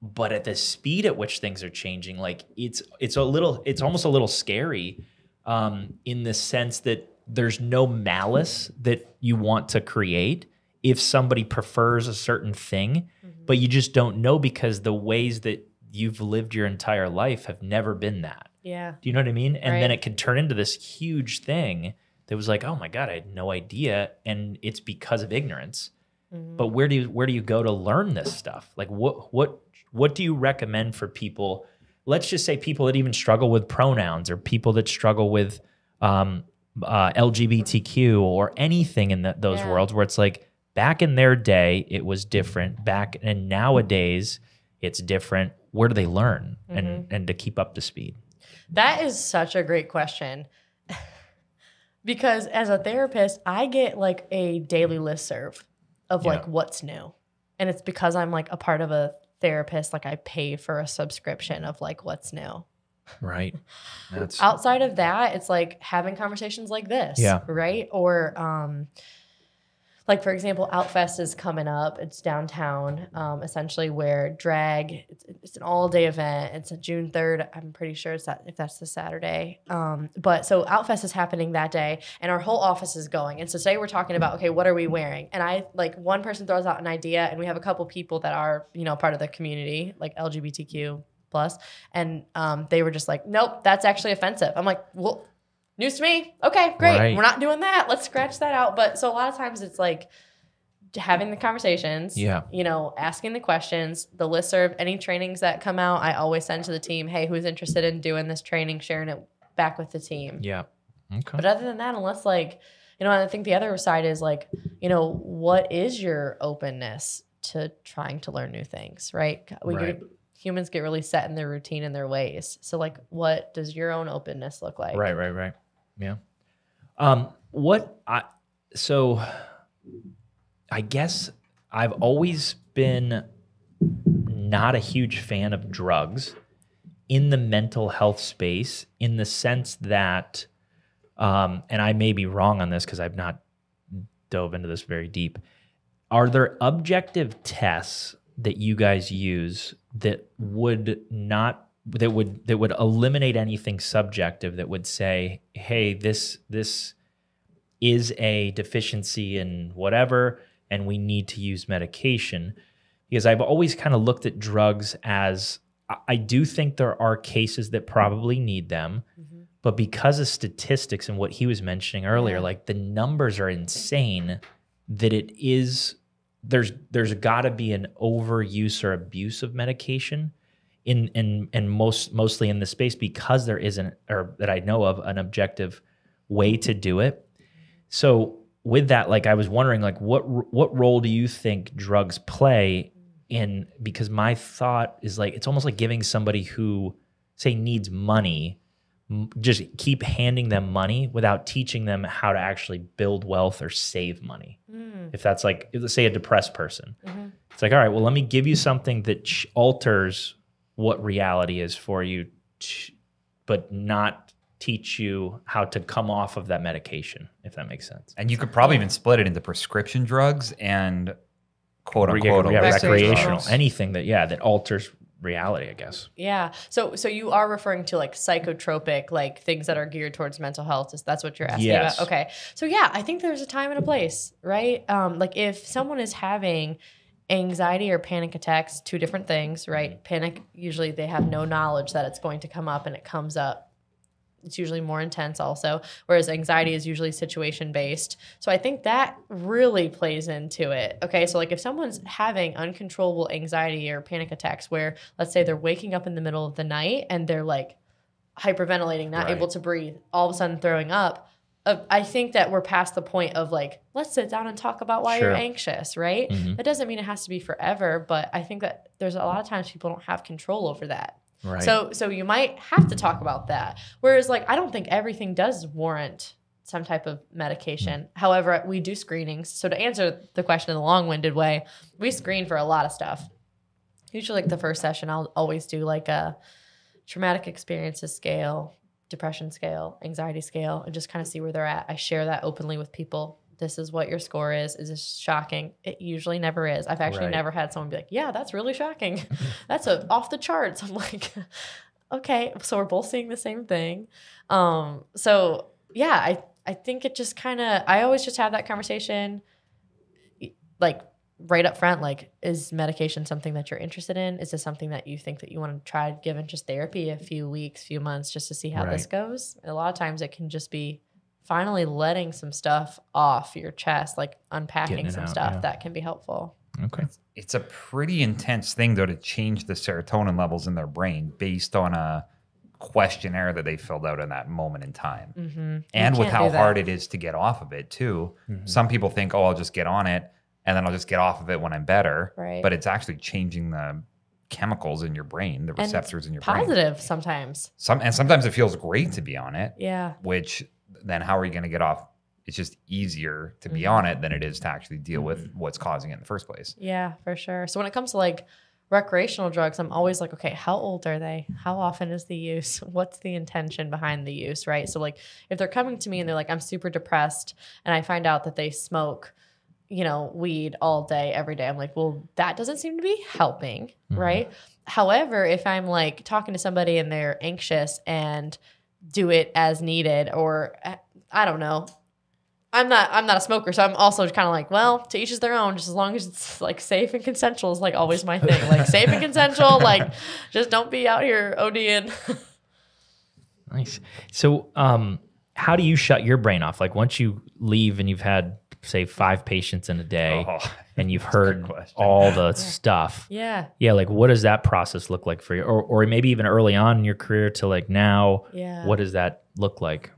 But at the speed at which things are changing, like it's almost a little scary in the sense that there's no malice that you want to create if somebody prefers a certain thing, but you just don't know because the ways that you've lived your entire life have never been that.
Yeah.
Do you know what I mean? And then it could turn into this huge thing that was like, oh my God, I had no idea. And it's because of ignorance. But where do you go to learn this stuff? Like what do you recommend for people? Let's just say people that even struggle with pronouns or people that struggle with LGBTQ or anything in those worlds where it's like back in their day, it was different. And nowadays, it's different. Where do they learn and to keep up to speed?
That is such a great question. Because as a therapist, I get like a daily listserv of like what's new. And it's because I'm like a part of a therapist, like I pay for a subscription of like what's new.
Right.
Outside of that, it's like having conversations like this.
Yeah.
Right. Or like, for example, Outfest is coming up. It's downtown, essentially where drag, it's an all-day event. It's a June 3rd. I'm pretty sure it's if that's the Saturday. But so Outfest is happening that day, and our whole office is going. And so today we're talking about, okay, what are we wearing? And I, like, one person throws out an idea, and we have a couple people that are, you know, part of the community, like LGBTQ+. And they were just like, nope, that's actually offensive. I'm like, well, news to me. Okay, great.
Right.
We're not doing that. Let's scratch that out. But so a lot of times it's like having the conversations, you know, asking the questions, the listserv, any trainings that come out, I always send to the team, hey, who's interested in doing this training, sharing it back with the team.
Yeah. Okay.
But other than that, unless like, you know, I think the other side is like, you know, what is your openness to trying to learn new things, right? Humans get really set in their routine and their ways. So like, what does your own openness look like?
Right. Yeah. So I guess I've always been not a huge fan of drugs in the mental health space, in the sense that, and I may be wrong on this because I've not dove into this very deep. Are there objective tests that you guys use that would eliminate anything subjective, that would say, hey, this is a deficiency in whatever, and we need to use medication? Because I've always kind of looked at drugs as, I do think there are cases that probably need them, but because of statistics and what he was mentioning earlier, like the numbers are insane, that it is, there's got to be an overuse or abuse of medication in mostly in the space, because there isn't, or that I know of, an objective way to do it. So with that, like, I was wondering, like, what role do you think drugs play in, because my thought is like, it's almost like giving somebody who, say, needs money, just keep handing them money without teaching them how to actually build wealth or save money. If that's like, let's say a depressed person. It's like, all right, well, let me give you something that alters what reality is for you, but not teach you how to come off of that medication, if that makes sense.
And you could probably even split it into prescription drugs and quote unquote
recreational, anything that alters reality, I guess.
Yeah. So you are referring to like psychotropic, like things that are geared towards mental health. That's what you're asking about? Okay. So yeah, I think there's a time and a place, right? Like if someone is having anxiety or panic attacks, two different things, right? Panic, usually they have no knowledge that it's going to come up, and it comes up. It's usually more intense also, whereas anxiety is usually situation-based. So I think that really plays into it. Okay, so like if someone's having uncontrollable anxiety or panic attacks where, let's say they're waking up in the middle of the night and they're like hyperventilating, not able to breathe, all of a sudden throwing up, I think that we're past the point of like, let's sit down and talk about why you're anxious, right? That doesn't mean it has to be forever, but I think that there's a lot of times people don't have control over that.
Right.
So you might have to talk about that. Whereas like, I don't think everything does warrant some type of medication. However, we do screenings. So to answer the question in a long-winded way, we screen for a lot of stuff. Usually like the first session, I'll always do like a traumatic experiences scale, depression scale, anxiety scale, and just kind of see where they're at. I share that openly with people. This is what your score is. Is this shocking? It usually never is. I've actually never had someone be like, yeah, that's really shocking. That's off the charts. I'm like, okay, so we're both seeing the same thing. So yeah, I think it just kind of, I always just have that conversation like right up front, like, is medication something that you're interested in? Is this something that you think that you want to try giving just therapy a few weeks, few months just to see how this goes? A lot of times it can just be finally letting some stuff off your chest, like unpacking some stuff that can be helpful.
Okay.
It's a pretty intense thing, though, to change the serotonin levels in their brain based on a questionnaire that they filled out in that moment in time. And with how hard it is to get off of it, too. Some people think, oh, I'll just get on it. and then I'll just get off of it when I'm better.
Right.
But it's actually changing the chemicals in your brain, the receptors in your brain.
Positive sometimes.
And sometimes it feels great to be on it.
Yeah.
Which then how are you going to get off? It's just easier to be on it than it is to actually deal with what's causing it in the first place.
Yeah, for sure. So when it comes to like recreational drugs, I'm always like, okay, how old are they? How often is the use? What's the intention behind the use, right? So like if they're coming to me and they're like, I'm super depressed, and I find out that they smoke, weed all day, every day, I'm like, well, that doesn't seem to be helping, right? However, if I'm like talking to somebody and they're anxious and do it as needed, or I don't know, I'm not a smoker, so I'm also kind of like, well, to each is their own, just as long as it's like safe and consensual is like always my thing. Like safe and consensual, like just don't be out here ODing.
Nice. So how do you shut your brain off? Like once you leave and you've had, say, 5 patients in a day and you've heard all the stuff.
Yeah.
Yeah. Like what does that process look like for you? Or maybe even early on in your career to like now, what does that look like?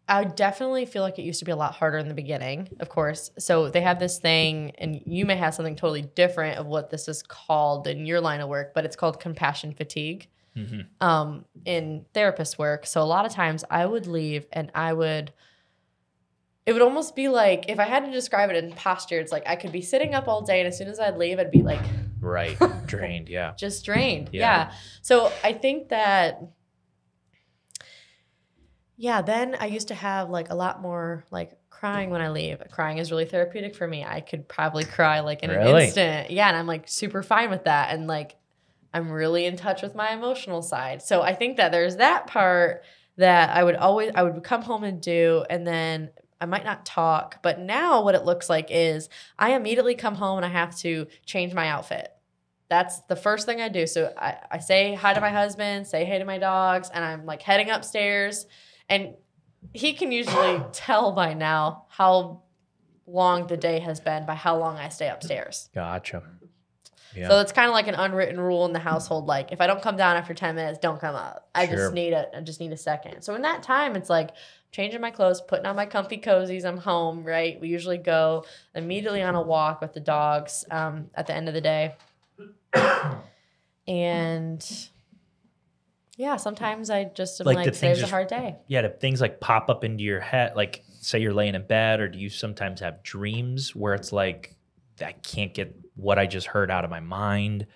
I definitely feel like it used to be a lot harder in the beginning, of course. So they have this thing, and you may have something totally different of what this is called in your line of work, but it's called compassion fatigue in therapist work. So a lot of times I would leave and it would almost be like, if I had to describe it in posture, it's like I could be sitting up all day, and as soon as I'd leave, I'd be like...
Right. Drained, yeah.
Just drained, yeah. So I think that... Yeah, then I used to have like a lot more like crying when I leave. Crying is really therapeutic for me. I could probably cry like in an instant. Yeah, and I'm like super fine with that. And like I'm really in touch with my emotional side. So I think that there's that part that I would come home and do, and then I might not talk. But now what it looks like is I immediately come home and I have to change my outfit. That's the first thing I do. So I say hi to my husband, say hey to my dogs, and I'm like heading upstairs. And he can usually tell by now how long the day has been by how long I stay upstairs.
Gotcha. Yeah.
So it's kind of like an unwritten rule in the household. Like if I don't come down after 10 minutes, don't come up. I just need a second. So in that time, it's like changing my clothes, putting on my comfy cozies. I'm home, right? We usually go immediately on a walk with the dogs at the end of the day. And... yeah, sometimes I just am like today's a hard day.
Yeah, do things like pop up into your head, like say you're laying in bed, or do you sometimes have dreams where it's like, I can't get what I just heard out of my mind?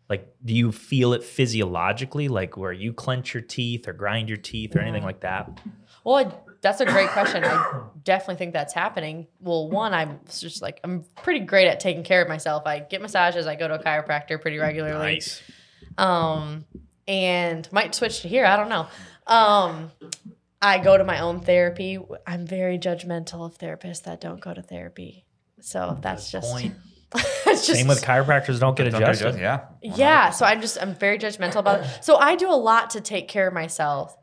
Like, do you feel it physiologically, like where you clench your teeth or grind your teeth or anything like that?
Well, that's a great question. I definitely think that's happening. Well, one, I'm pretty great at taking care of myself. I get massages. I go to a chiropractor pretty regularly.
Nice.
And might switch to here. I don't know. I go to my own therapy. I'm very judgmental of therapists that don't go to therapy. So that's just... it's just
same with chiropractors don't get adjusted.
Yeah.
Yeah. So I'm very judgmental about it. So I do a lot to take care of myself.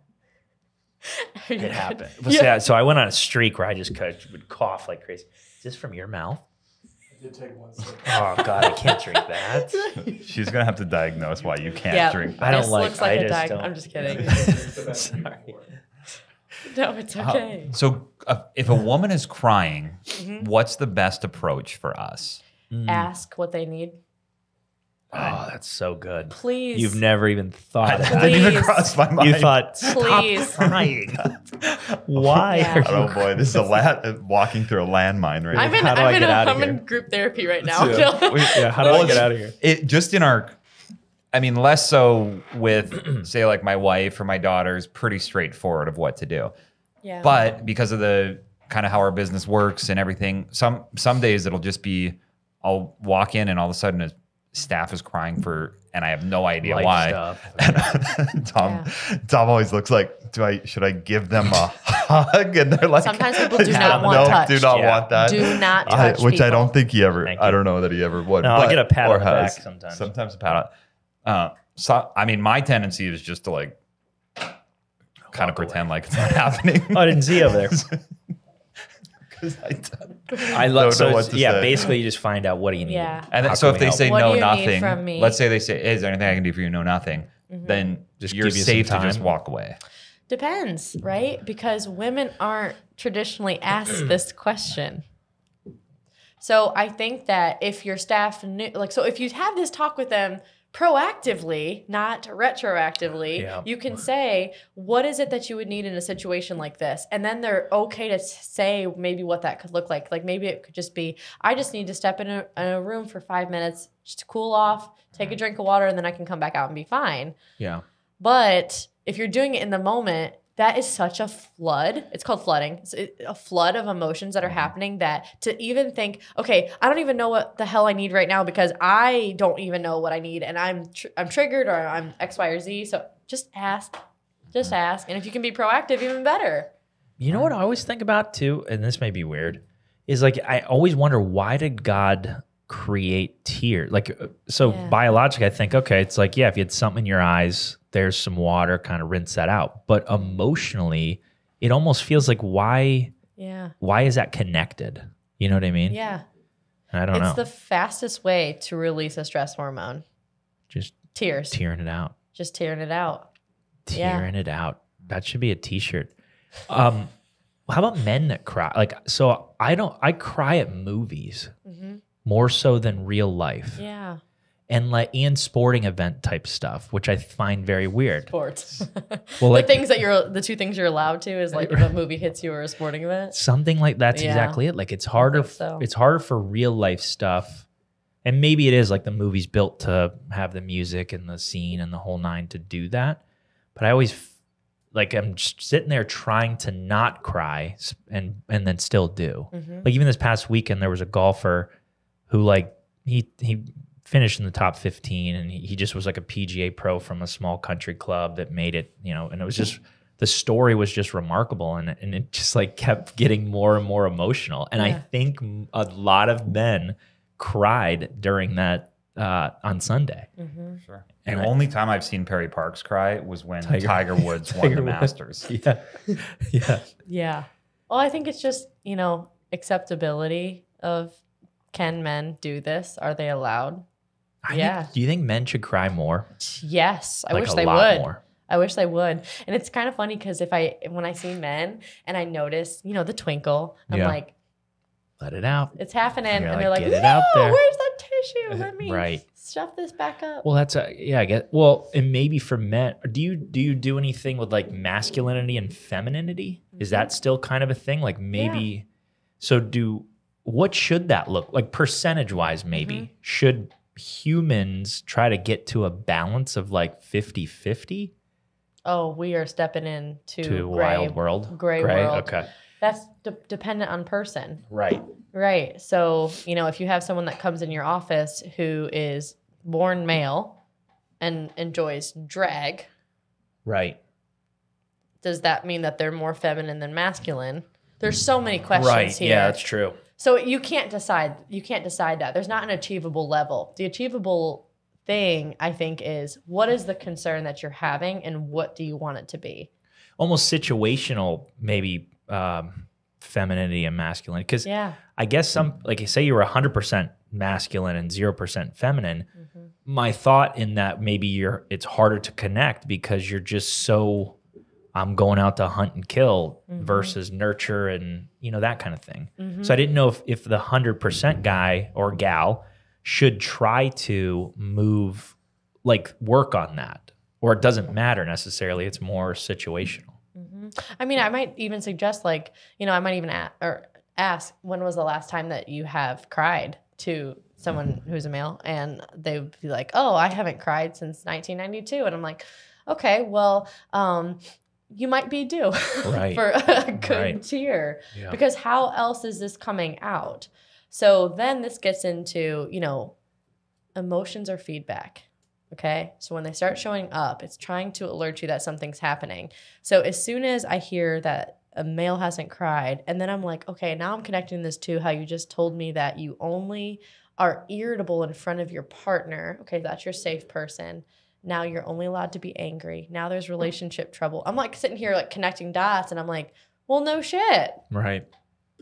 It happened. Yeah. So I went on a streak where I just would cough like crazy. Is this from your mouth?
Did take one sip.
Oh God, I can't drink that.
She's gonna have to diagnose why you can't drink that.
I don't like.
Looks like
I
a
just don't.
I'm just kidding.
Sorry.
No, it's okay.
So if a woman is crying, what's the best approach for us?
Ask what they need.
Oh, that's so good.
Please.
You've never even thought of
That
that.
didn't even cross my mind.
You thought,
Please.
stop crying. Why?
Yeah.
Are you
Oh boy, this is walking through a landmine right now.
How do I get out of
I'm
here?
in group therapy right now.
Yeah, how do I get out of here?
It just in our, I mean, less so with say like my wife or my daughters, pretty straightforward of what to do.
Yeah.
But because of the kind of how our business works and everything, some days it'll just be, I'll walk in and all of a sudden a staff is crying and I have no idea
Life
why.
stuff.
And Tom always looks like, should I give them a hug? And they're like,
sometimes people do not want touch.
do not want that.
Do not touch
which
people.
I don't think he ever.
Thank you.
I don't know that he ever would.
No, I get a pat on the back
has.
sometimes.
Sometimes a pat on. So I mean, my tendency is just to like kind of pretend like it's not happening.
Oh, I didn't see you over there. I love
don't know what to say.
basically you just find out what do you need.
Yeah.
And
How
so
can
if
we
they
help?
say
What
no,
do you need
nothing.
from me?
Let's say they say, "Is there anything I can do for you?" No, nothing. Then
Just
you're
give you some
safe to just
time.
walk away.
Depends, right? Because women aren't traditionally asked this question. So I think that if your staff knew, like, so if you have this talk with them proactively, not retroactively, you can say, what is it that you would need in a situation like this? And then they're okay to say maybe what that could look like. Like maybe it could just be, I just need to step in a room for 5 minutes, just to cool off, take a drink of water, and then I can come back out and be fine.
Yeah.
But if you're doing it in the moment, that is such a flood. It's called flooding. It's a flood of emotions that are happening that to even think, okay, I don't even know what the hell I need right now because I don't even know what I need and I'm triggered or I'm X, Y, or Z. So just ask. Just ask. And if you can be proactive, even better.
You know what I always think about too, and this may be weird, is like I always wonder, why did God create tears? Like, so biologically, I think, okay, it's like, yeah, if you had something in your eyes, there's some water, kind of rinse that out. But emotionally, it almost feels like why is that connected? You know what I mean?
Yeah.
I don't know.
It's the fastest way to release a stress hormone.
Just
tears.
Tearing it out.
Just tearing it out.
Tearing it out. That should be a t-shirt. How about men that cry? Like, so I cry at movies more so than real life.
Yeah.
And sporting event type stuff, which I find very weird.
Sports.
Well, like
the two things you're allowed to is like if a movie hits you or a sporting event.
Something like that's exactly it. Like it's harder. It's harder for real life stuff, and maybe it is like the movie's built to have the music and the scene and the whole nine to do that. But I always I'm just sitting there trying to not cry and then still do. Like even this past weekend, there was a golfer who he finished in the top 15 and he just was like a PGA pro from a small country club that made it, and it was just, the story was just remarkable and it just kept getting more and more emotional. And I think a lot of men cried during that on Sunday.
Sure. And the only time I've seen Perry Parks cry was when Tiger Woods won the Masters.
Yeah. Well, I think it's just, acceptability of, can men do this? Are they allowed?
Do you think men should cry more?
Yes. I wish they would. More. I wish they would. And it's kind of funny because when I see men and I notice, the twinkle, I'm like,
let it out.
It's happening. And they're like,
get it out there.
Where's that tissue? Let me stuff this back up.
Well, that's I get. Well, and maybe for men, do you do anything with masculinity and femininity? Is that still kind of a thing? Like maybe, what should that look like percentage wise? Maybe should humans try to get to a balance of 50-50?
Oh, we are stepping into
wild world.
Gray world.
Okay.
That's dependent on person.
Right.
Right. So, if you have someone that comes in your office who is born male and enjoys drag.
Right.
Does that mean that they're more feminine than masculine? There's so many questions here.
Yeah, that's true.
So you can't decide that. There's not an achievable level. The achievable thing, I think, is what is the concern that you're having and what do you want it to be?
Almost situational, maybe femininity and masculinity. Because I guess say you were 100% masculine and 0% feminine. My thought in that maybe it's harder to connect because you're just so I'm going out to hunt and kill versus nurture and, that kind of thing. So I didn't know if the 100% guy or gal should try to move, work on that, or it doesn't matter necessarily. It's more situational.
I mean, I might even suggest I might even ask, when was the last time that you have cried to someone who's a male? And they would be like, oh, I haven't cried since 1992. And I'm like, okay, well, you might be due for a good tear because how else is this coming out? So then this gets into, emotions are feedback. Okay. So when they start showing up, it's trying to alert you that something's happening. So as soon as I hear that a male hasn't cried, and then I'm like, okay, now I'm connecting this to how you just told me that you only are irritable in front of your partner. Okay. That's your safe person. Now you're only allowed to be angry. Now there's relationship trouble. I'm sitting here connecting dots and I'm like, well, no shit.
Right.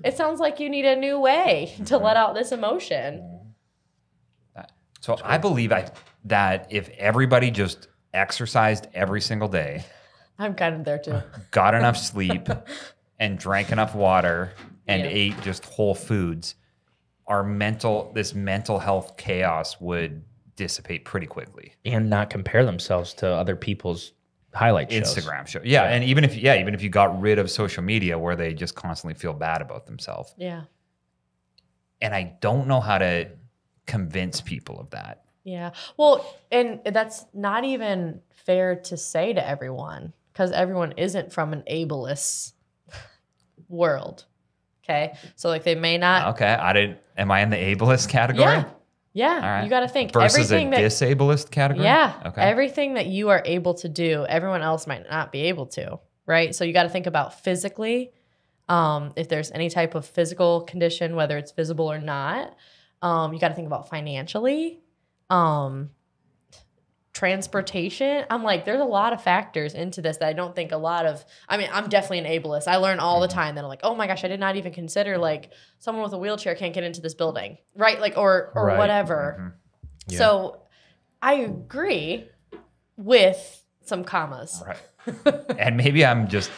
It sounds like you need a new way to let out this emotion.
So I believe that if everybody just exercised every single day.
I'm kind of there too.
Got enough sleep and drank enough water and ate just whole foods, this mental health chaos would dissipate pretty quickly.
And not compare themselves to other people's highlight shows.
Instagram show. Yeah. And even if you got rid of social media where they just constantly feel bad about themselves.
Yeah.
And I don't know how to convince people of that.
Yeah. Well, and that's not even fair to say to everyone, because everyone isn't from an ableist world. Okay. So like they may not.
Okay. Am I in the ableist category?
Yeah. Yeah.
All right.
You got to think
versus
everything
a disableist category.
Yeah.
Okay.
Everything that you are able to do, everyone else might not be able to. Right. So you got to think about physically. If there's any type of physical condition, whether it's visible or not, you got to think about financially, transportation. I'm like, there's a lot of factors into this that I don't think I'm definitely an ableist. I learn all the time that I'm like, oh my gosh, I did not even consider like someone with a wheelchair can't get into this building. Right. Like, or
Right.
whatever.
Mm-hmm.
Yeah.
So I agree with some commas.
Right. And maybe I'm just,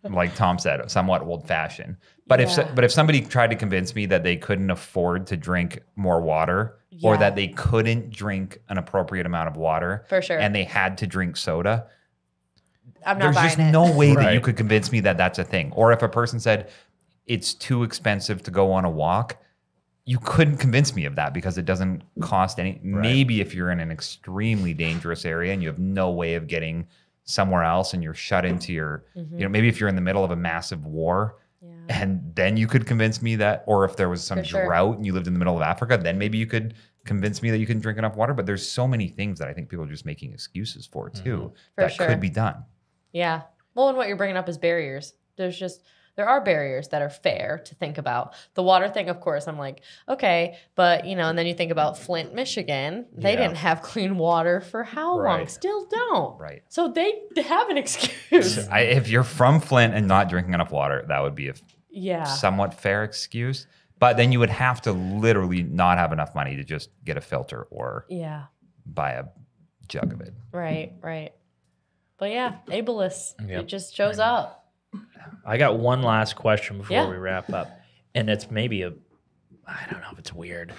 like Tom said, somewhat old fashioned. But
Yeah.
if somebody tried to convince me that they couldn't afford to drink more water or
Yeah.
that they couldn't drink an appropriate amount of water
For sure.
and they had to drink soda,
I'm not
there's
buying
just
it.
no way that you
Right.
could convince me that that's a thing. Or if a person said it's too expensive to go on a walk, you couldn't convince me of that because it doesn't cost any. Maybe if you're in an extremely dangerous area and you have no way of getting somewhere else and you're shut into your, maybe if you're in the middle of a massive war and then you could convince me that, or if there was some
For sure.
drought and you lived in the middle of Africa, then maybe you could convince me that you can drink enough water. But there's so many things that I think people are just making excuses for too
For
that
sure.
could be done.
Yeah. Well, and what you're bringing up is barriers. There are barriers that are fair to think about. The water thing, of course, I'm like, okay, but and then you think about Flint, Michigan. They
Yeah.
didn't have clean water for how long?
Right.
Still don't.
Right.
So they have an excuse.
If you're from Flint and not drinking enough water, that would be a
Yeah.
somewhat fair excuse. But then you would have to literally not have enough money to just get a filter or
Yeah.
buy a jug of it.
Right. Right. But yeah, ableist.
Yep.
It just shows up.
I got one last question before
Yeah.
we wrap up. And it's maybe I don't know if it's weird.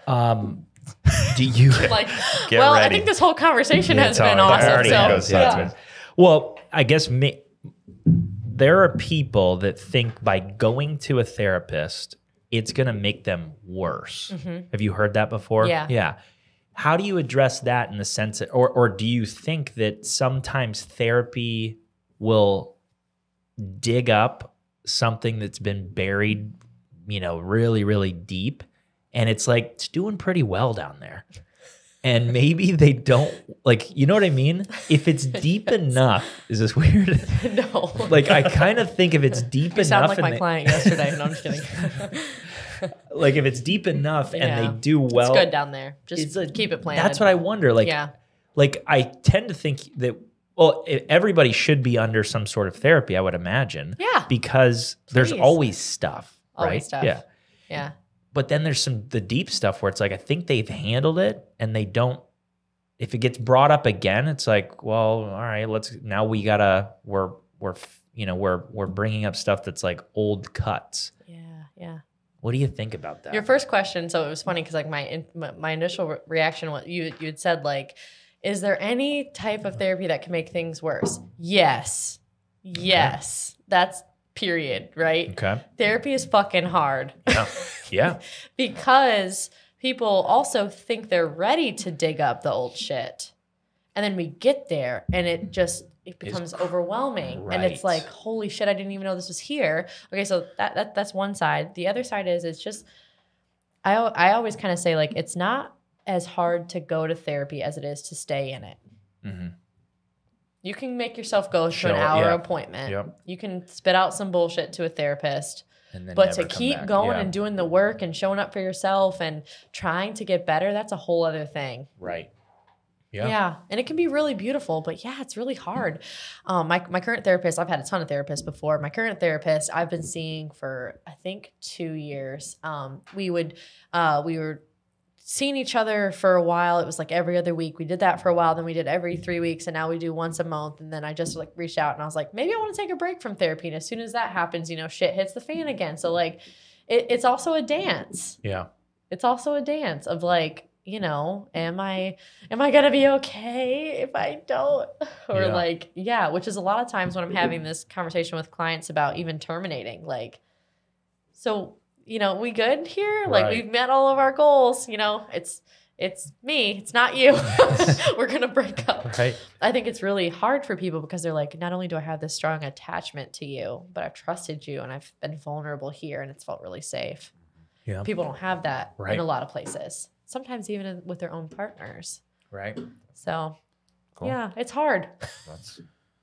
Do you
Like,
Get
well, I
ready.
think this whole conversation has been
already
awesome. So
goes sideways. Well, I guess there are people that think by going to a therapist, it's going to make them worse. Have you heard that before?
Yeah.
Yeah. How do you address that in the sense that, or do you think that sometimes therapy will dig up something that's been buried, really, really deep, and it's like it's doing pretty well down there? And maybe they don't you know what I mean? If it's deep enough, is this weird?
No.
I kind of think if it's deep
You sound
enough,
like my
and
client yesterday. No, I'm just kidding.
if it's deep enough and
Yeah.
they do well,
It's good down there. Just
it's like-
keep it planted.
That's what I wonder.
Yeah.
I tend to think that everybody should be under some sort of therapy, I would imagine.
Yeah.
Because there's
Please.
always stuff, right?
Always stuff.
Yeah.
Yeah.
But then there's the deep stuff where it's like I think they've handled it and they don't. If it gets brought up again, it's like, well, all right, we're bringing up stuff that's like old cuts.
Yeah. Yeah.
What do you think about that?
Your first question, so it was funny because my initial reaction was you had said is there any type of therapy that can make things worse? Yes. Yes. That's period, right?
Okay.
Therapy is fucking hard.
Yeah. Yeah.
Because people also think they're ready to dig up the old shit. And then we get there and it becomes overwhelming. And it's
Right.
like, holy shit, I didn't even know this was here. Okay, so that's one side. The other side is it's just I always kind of say it's not as hard to go to therapy as it is to stay in it.
Mm-hmm.
You can make yourself go to
Show
an
it,
hour
yeah.
appointment.
Yep.
You can spit out some bullshit to a therapist.
And then
But
never
to
come
keep
back.
going
Yeah.
and doing the work and showing up for yourself and trying to get better, that's a whole other thing.
Right.
Yeah. And it can be really beautiful, but yeah, it's really hard. My current therapist, I've had a ton of therapists before. My current therapist, I've been seeing for, I think, 2 years. We were seeing each other for a while. It was every other week. We did that for a while. Then we did every 3 weeks. And now we do once a month. And then I just reached out and I was like, maybe I want to take a break from therapy. And as soon as that happens, shit hits the fan again. So it's also a dance.
Yeah.
it's also a dance of like, you know, am I gonna be okay if I don't? Or like, which is a lot of times when I'm having this conversation with clients about even terminating, like, so, you know, we good here? Like we've met all of our goals, you know, it's me, it's not you. We're gonna break up. Right. I think it's really hard for people because they're like, not only do I have this strong attachment to you, but I've trusted you and I've been vulnerable here and it's felt really safe. Yeah. People don't have that in a lot of places. Sometimes even with their own partners. Right. So, yeah, it's hard.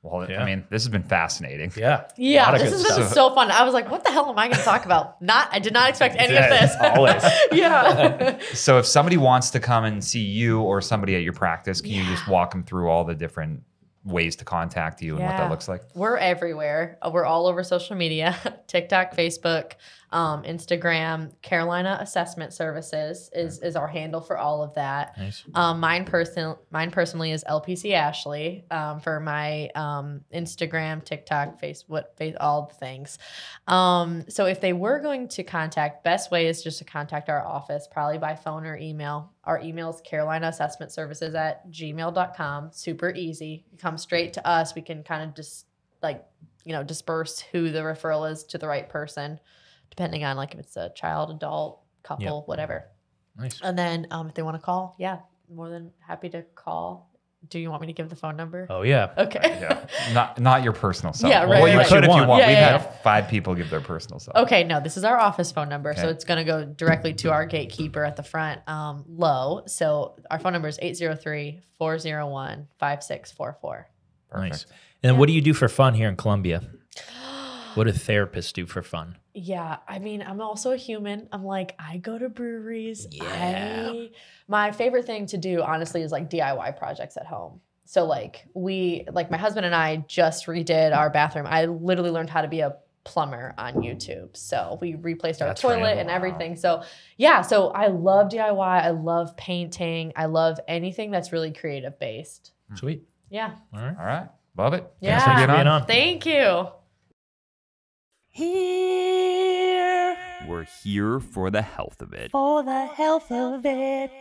I mean, this has been fascinating.
Yeah. Yeah, this has been so fun. I was like, what the hell am I going to talk about? I did not expect any of this. Always. Yeah.
So if somebody wants to come and see you or somebody at your practice, can you just walk them through all the different ways to contact you and what that looks like?
We're everywhere. We're all over social media, TikTok, Facebook, Instagram. Carolina Assessment Services is our handle for all of that. Nice. Mine personally is LPC Ashley for my Instagram, TikTok, Facebook, all the things. So if they were going to contact, best way is just to contact our office, probably by phone or email. Our email is carolinaassessmentservices@gmail.com. Super easy. You come straight to us. We can kind of just disperse who the referral is to the right person, depending on like if it's a child, adult, couple, whatever. Nice. And then if they want to call, more than happy to call. Do you want me to give the phone number?
Oh yeah.
Okay.
Not your personal cell.
Yeah, right.
Well, you could if you want.
Yeah,
We've had 5 people give their personal cell.
Okay, no, this is our office phone number, so it's going to go directly to our gatekeeper at the front, low. So our phone number is 803-401-5644.
Nice. And what do you do for fun here in Columbia? What do therapists do for fun?
Yeah, I mean, I'm also a human. I'm like, I go to breweries.
Yeah.
My favorite thing to do, honestly, is like DIY projects at home. So like my husband and I just redid our bathroom. I literally learned how to be a plumber on YouTube. So we replaced our toilet and everything. So yeah, so I love DIY. I love painting. I love anything that's really creative based.
Sweet.
Yeah.
All right. Love it.
Yeah.
Thanks for being on.
Thank you.
Here. We're here for the health of it.
For the health of it.